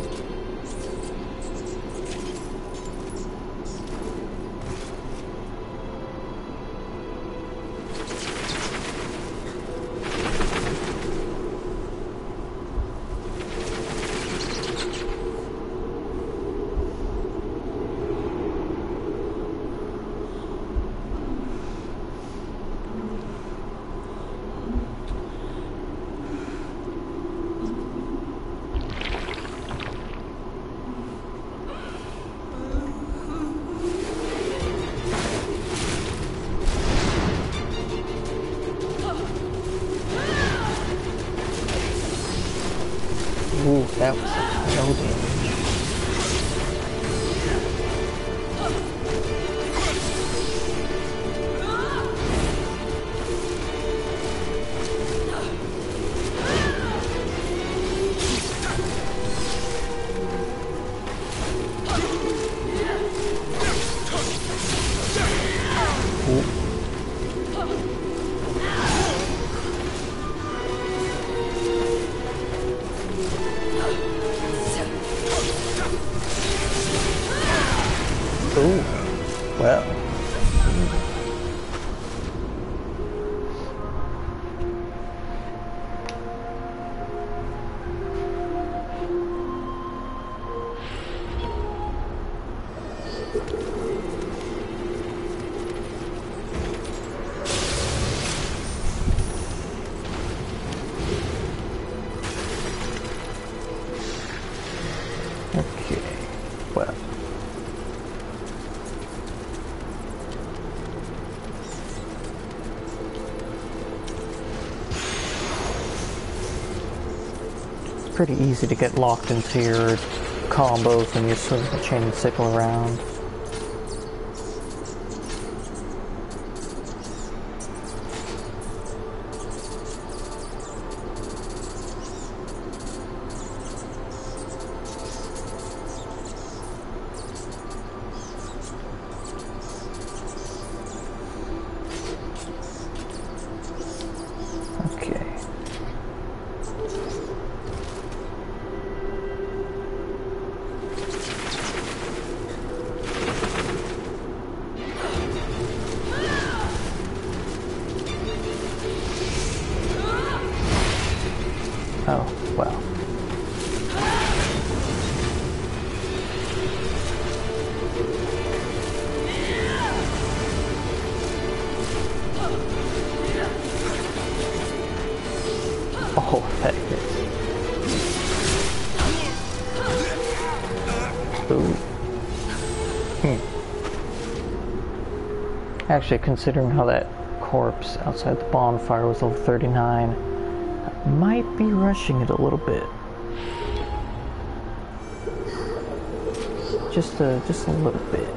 Ooh, that was no damage. Pretty easy to get locked into your combos when you swing the chain sickle around. Actually, considering how that corpse outside the bonfire was level 39, I might be rushing it a little bit. Just a little bit.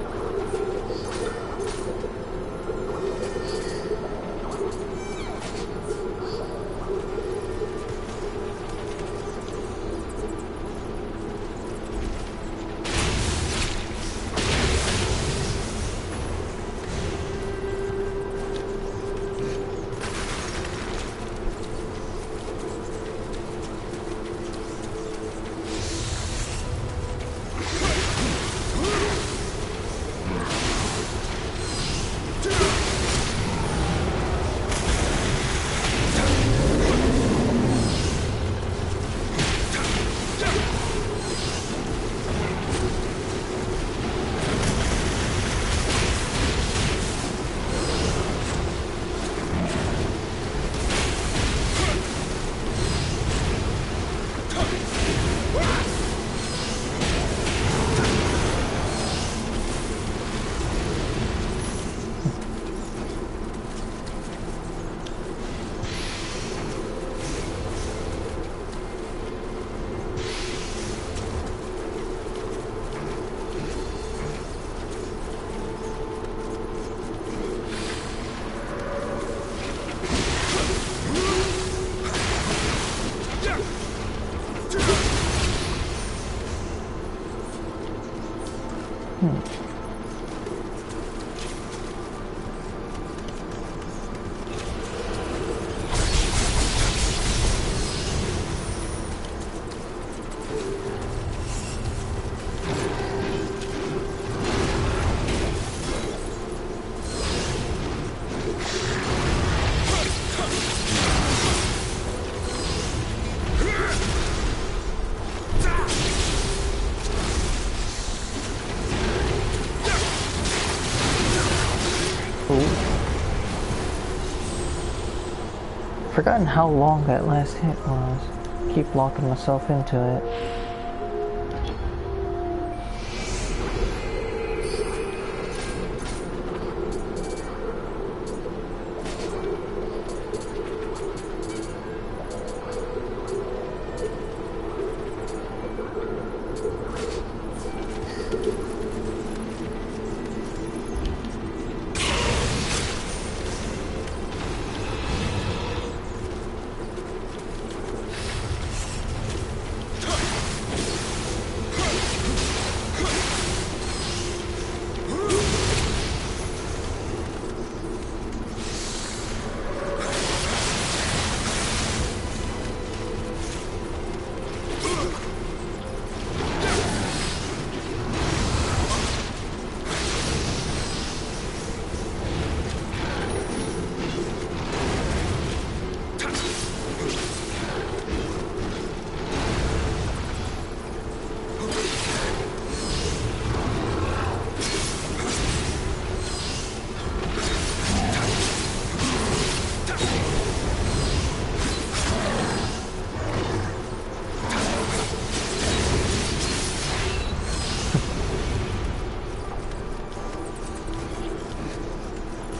Forgotten how long that last hit was. Keep locking myself into it.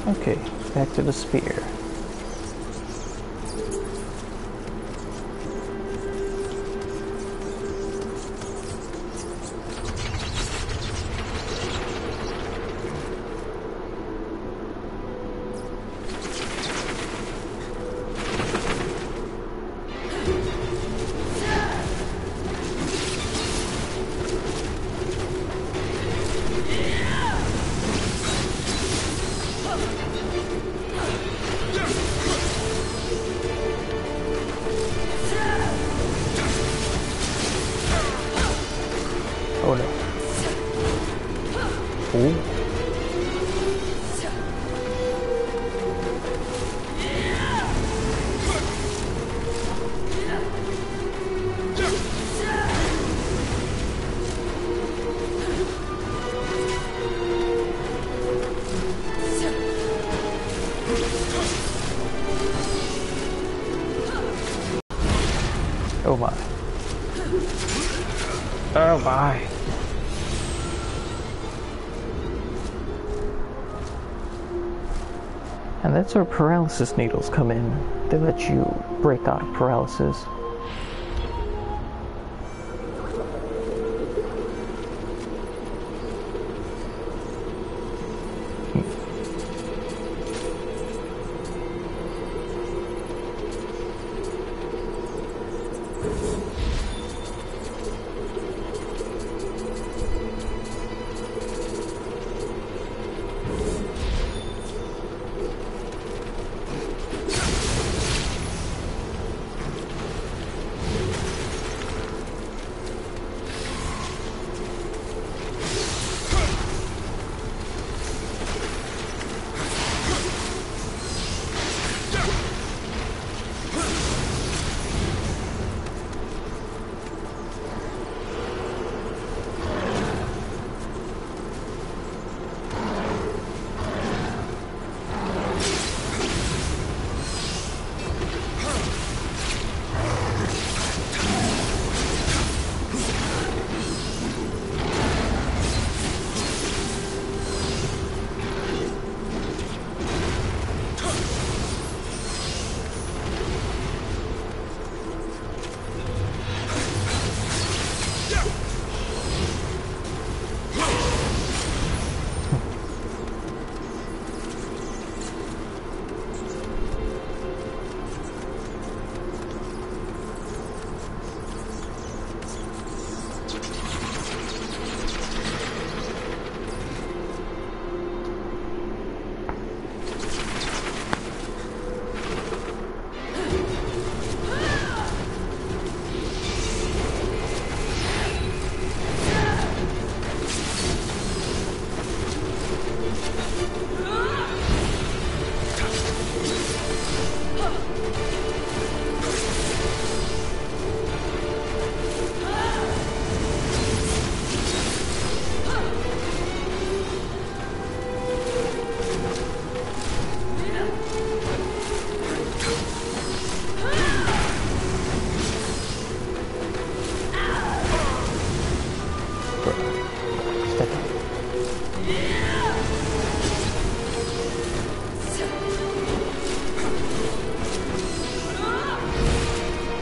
Okay, back to the spear. Oh no. Ooh. Oh my. Oh my. And that's where paralysis needles come in. They let you break out of paralysis.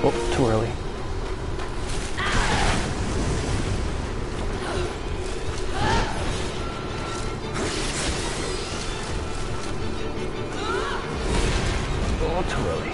Oh, too early. Oh, too early.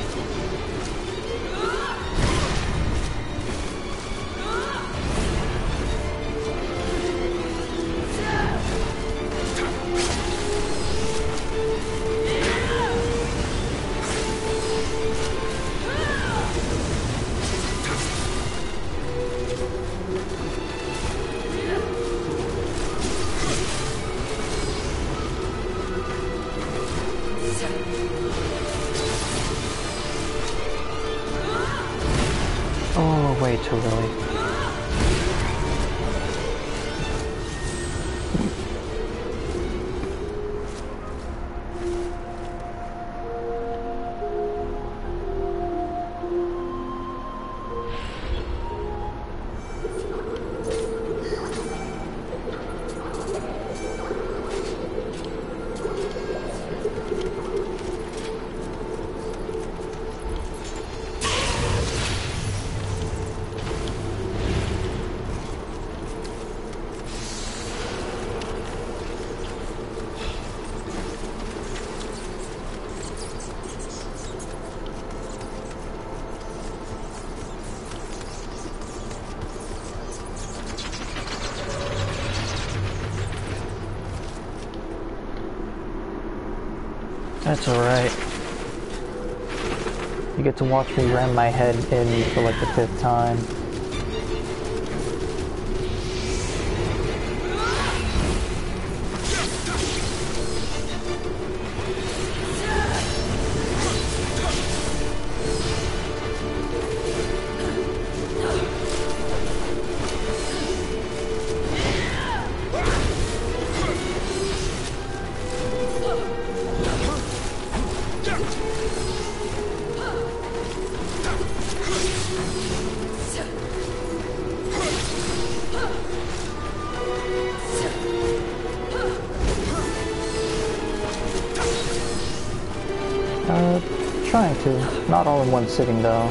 Oh, way too early. That's alright. You get to watch me ram my head in for like the 5th time. Trying to. Not all in one sitting though.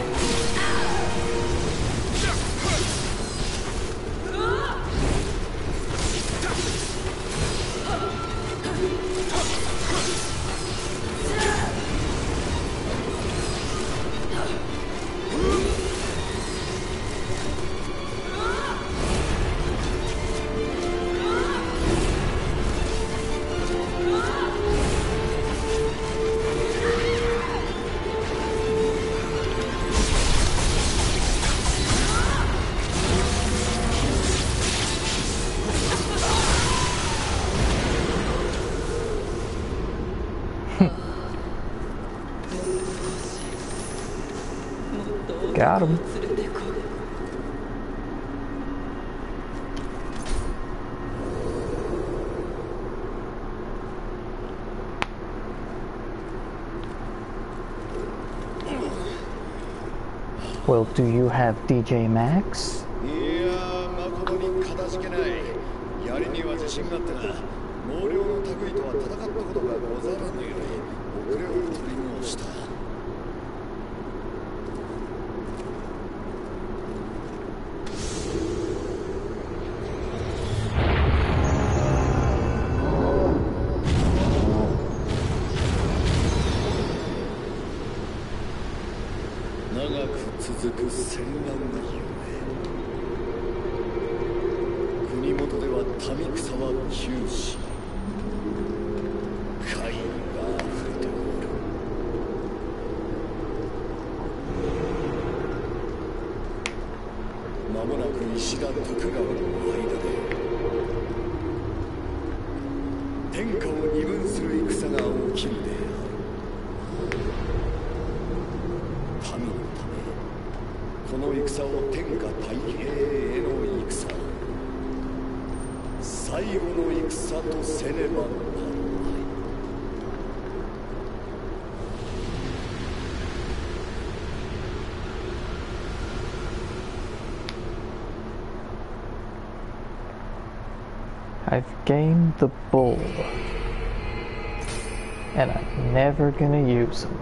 Got him. Well, do you have DJ Max? いやー、誠にかたじけない。やりには自信があってな。毛量の類とは戦ったことがござらぬより、遅れを取り申した。長く続く戦乱の夢。国元では民草は窮死。怪異が溢れておる。間もなく石田徳川の間で天下を二分する戦が起きるである。民のためこの戦を天下太平への戦、最後の戦とせねばならない。I've Game the bull. And I'm never gonna use them.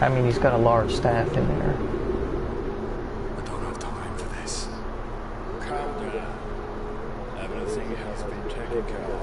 I mean, he's got a large staff in there. I don't have time for this. Calm down. Everything has been taken care of.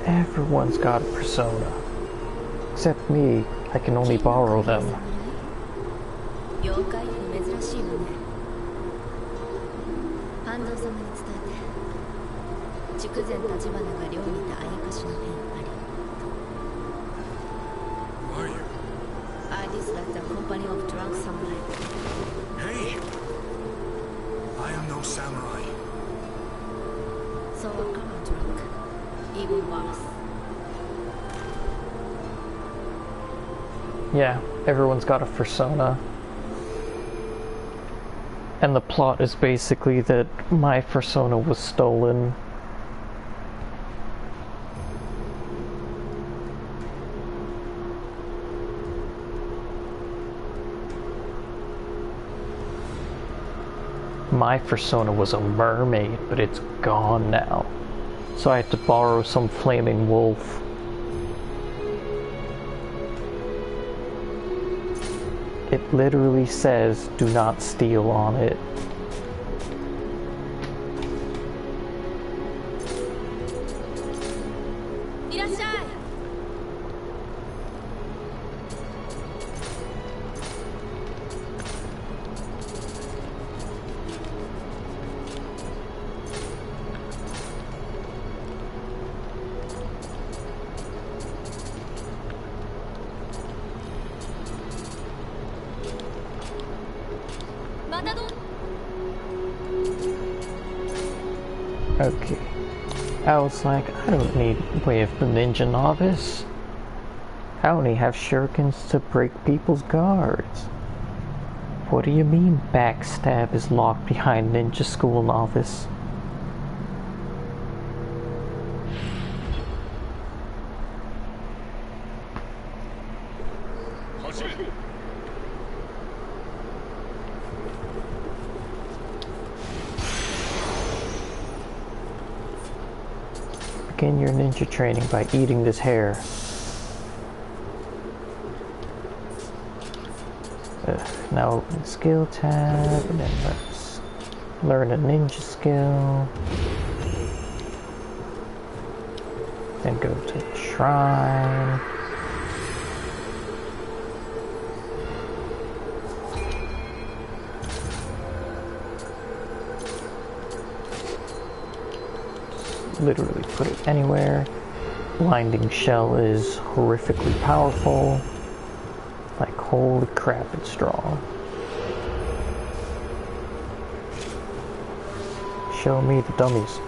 Everyone's got a persona. Except me, I can only borrow them. Who are you? I dislike the company of drunk samurai. Hey! I am no samurai. So a common drunk. Even worse. Yeah, everyone's got a persona. And the plot is basically that my persona was stolen. My persona was a mermaid, but it's gone now. So I had to borrow some flaming wolf. It literally says, do not steal on it. Okay. I was like, I don't need Way of the Ninja Novice. I only have shurikens to break people's guards. What do you mean backstab is locked behind Ninja School Novice? Begin your ninja training by eating this hair. Now open the skill tab, and then let's learn a ninja skill. Then go to the shrine. Literally put it anywhere. Blinding Shell is horrifically powerful. Like, holy crap, it's strong. Show me the dummies.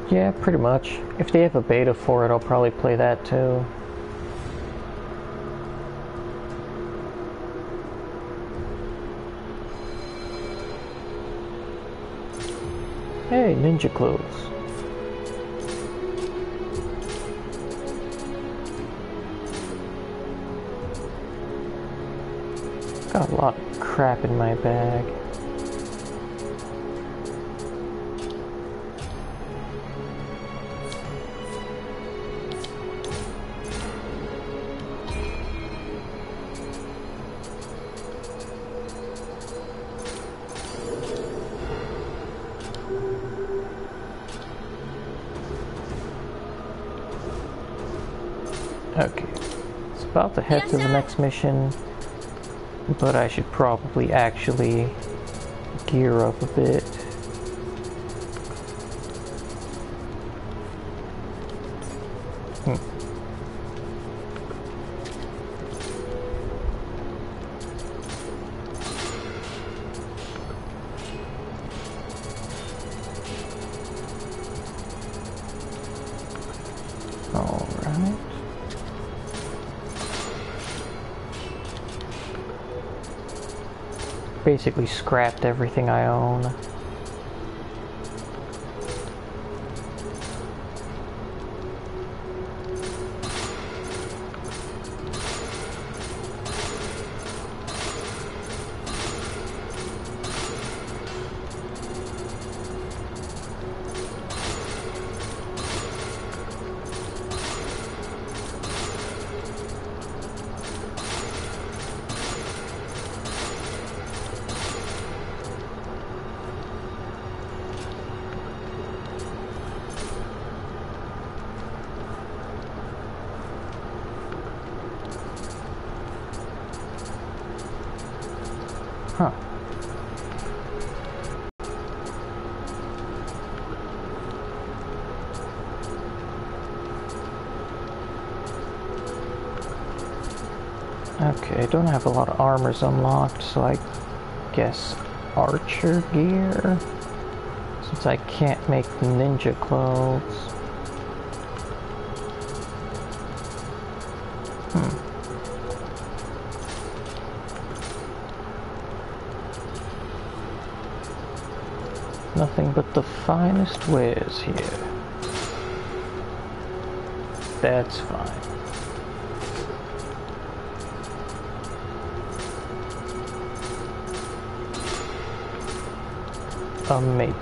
Yeah, pretty much. If they have a beta for it, I'll probably play that too. Hey, ninja clothes. Got a lot of crap in my bag. Okay, it's about to head to the next mission, but I should probably actually gear up a bit. Alright. Basically scrapped everything I own. Huh. Okay, I don't have a lot of armors unlocked, so I guess archer gear? Since I can't make ninja clothes. Nothing but the finest wares here. That's fine. Amazing.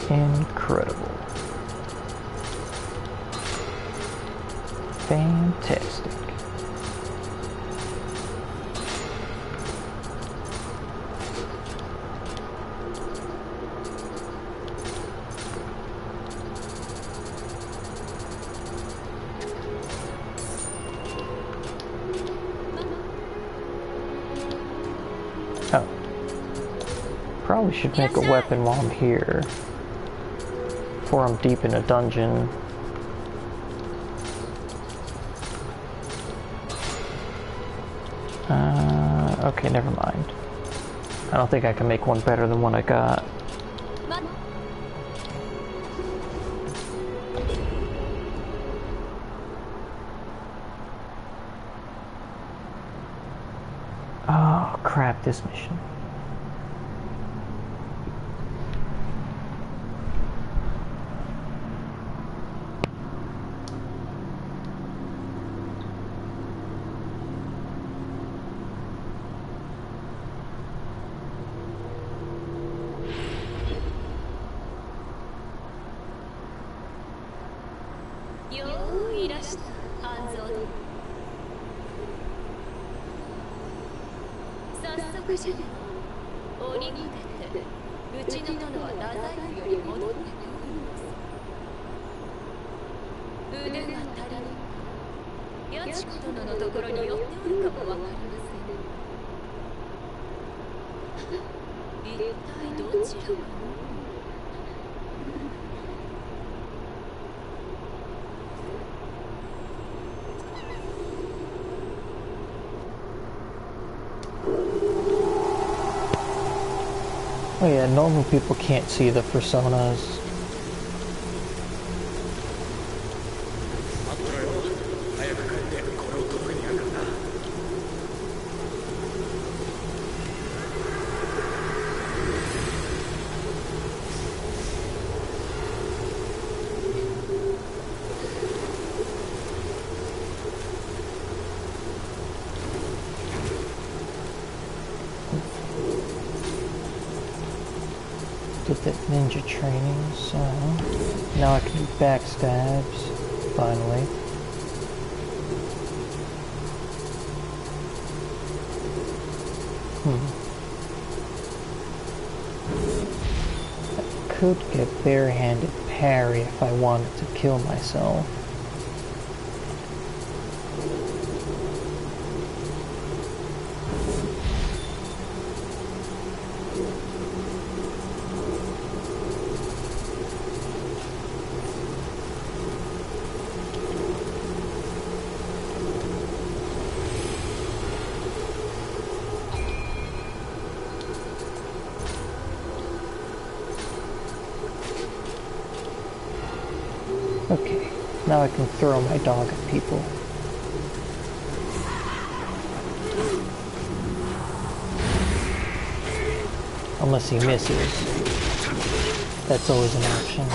Incredible. Fantastic. Oh. Probably should make a weapon while I'm here. Before I'm deep in a dungeon. Okay, never mind. I don't think I can make one better than what I got. Oh, crap, this mission. Oh yeah, normal people can't see the personas. Did that ninja training, so now I can do backstabs, finally. I could get barehanded parry if I wanted to kill myself. Okay, now I can throw my dog at people. Unless he misses. That's always an option.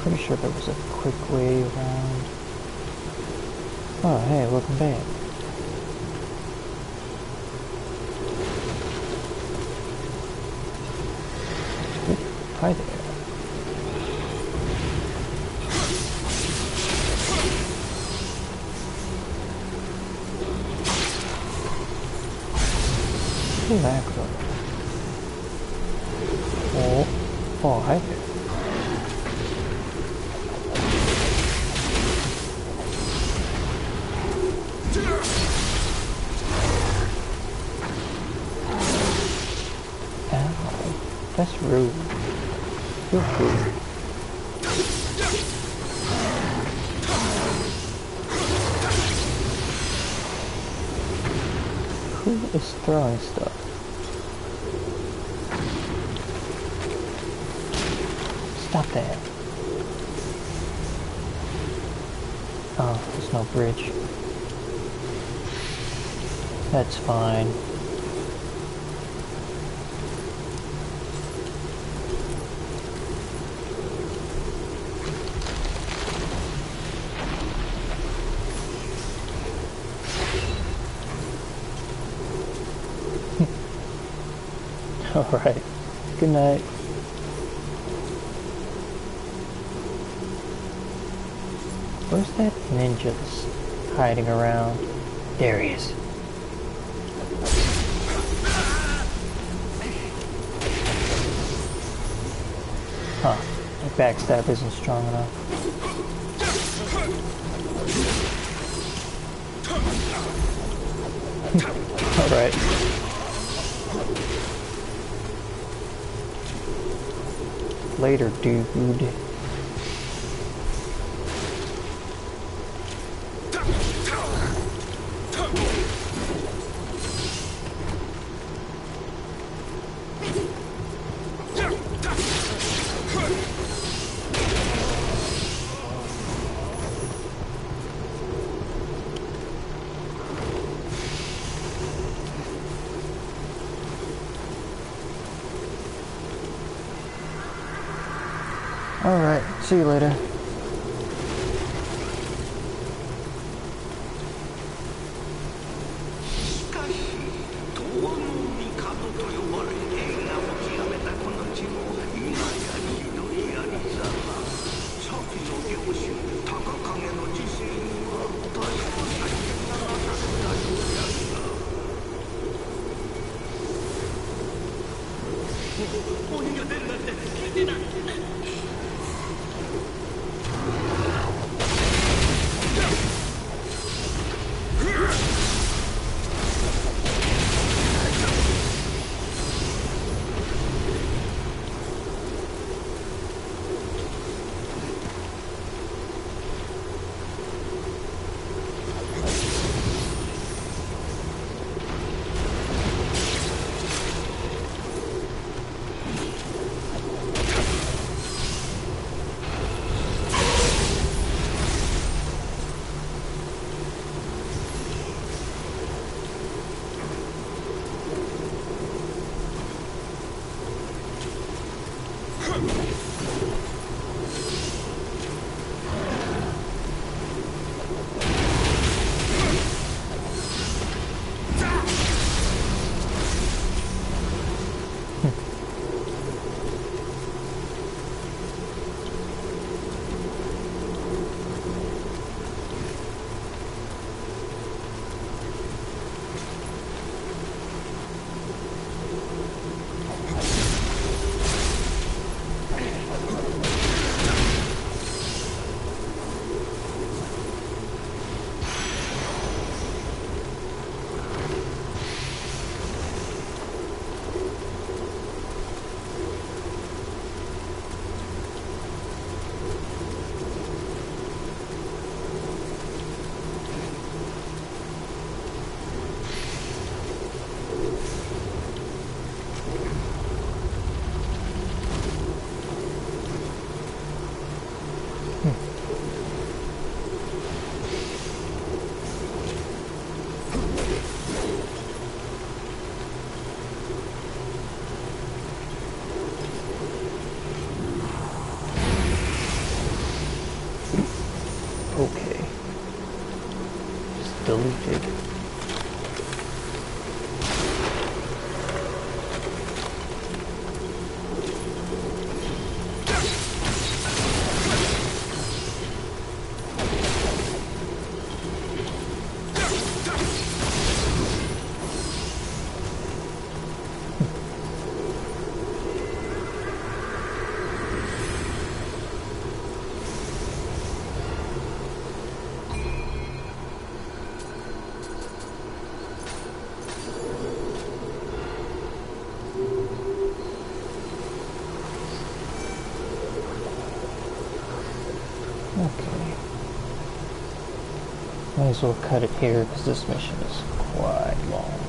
Pretty sure there was a quick way around. Oh, hey, welcome back. Ooh, hi there. Ooh, macro. Oh, hi there. That's rude. You're rude. Who is throwing stuff? Stop that. Oh, there's no bridge. That's fine. Alright. Good night. Where's that ninja that's hiding around? There he is. Huh. My backstab isn't strong enough. Alright. Later, dude. Alright, see you later. Okay. Just deleted. Okay. Might as well cut it here because this mission is quite long.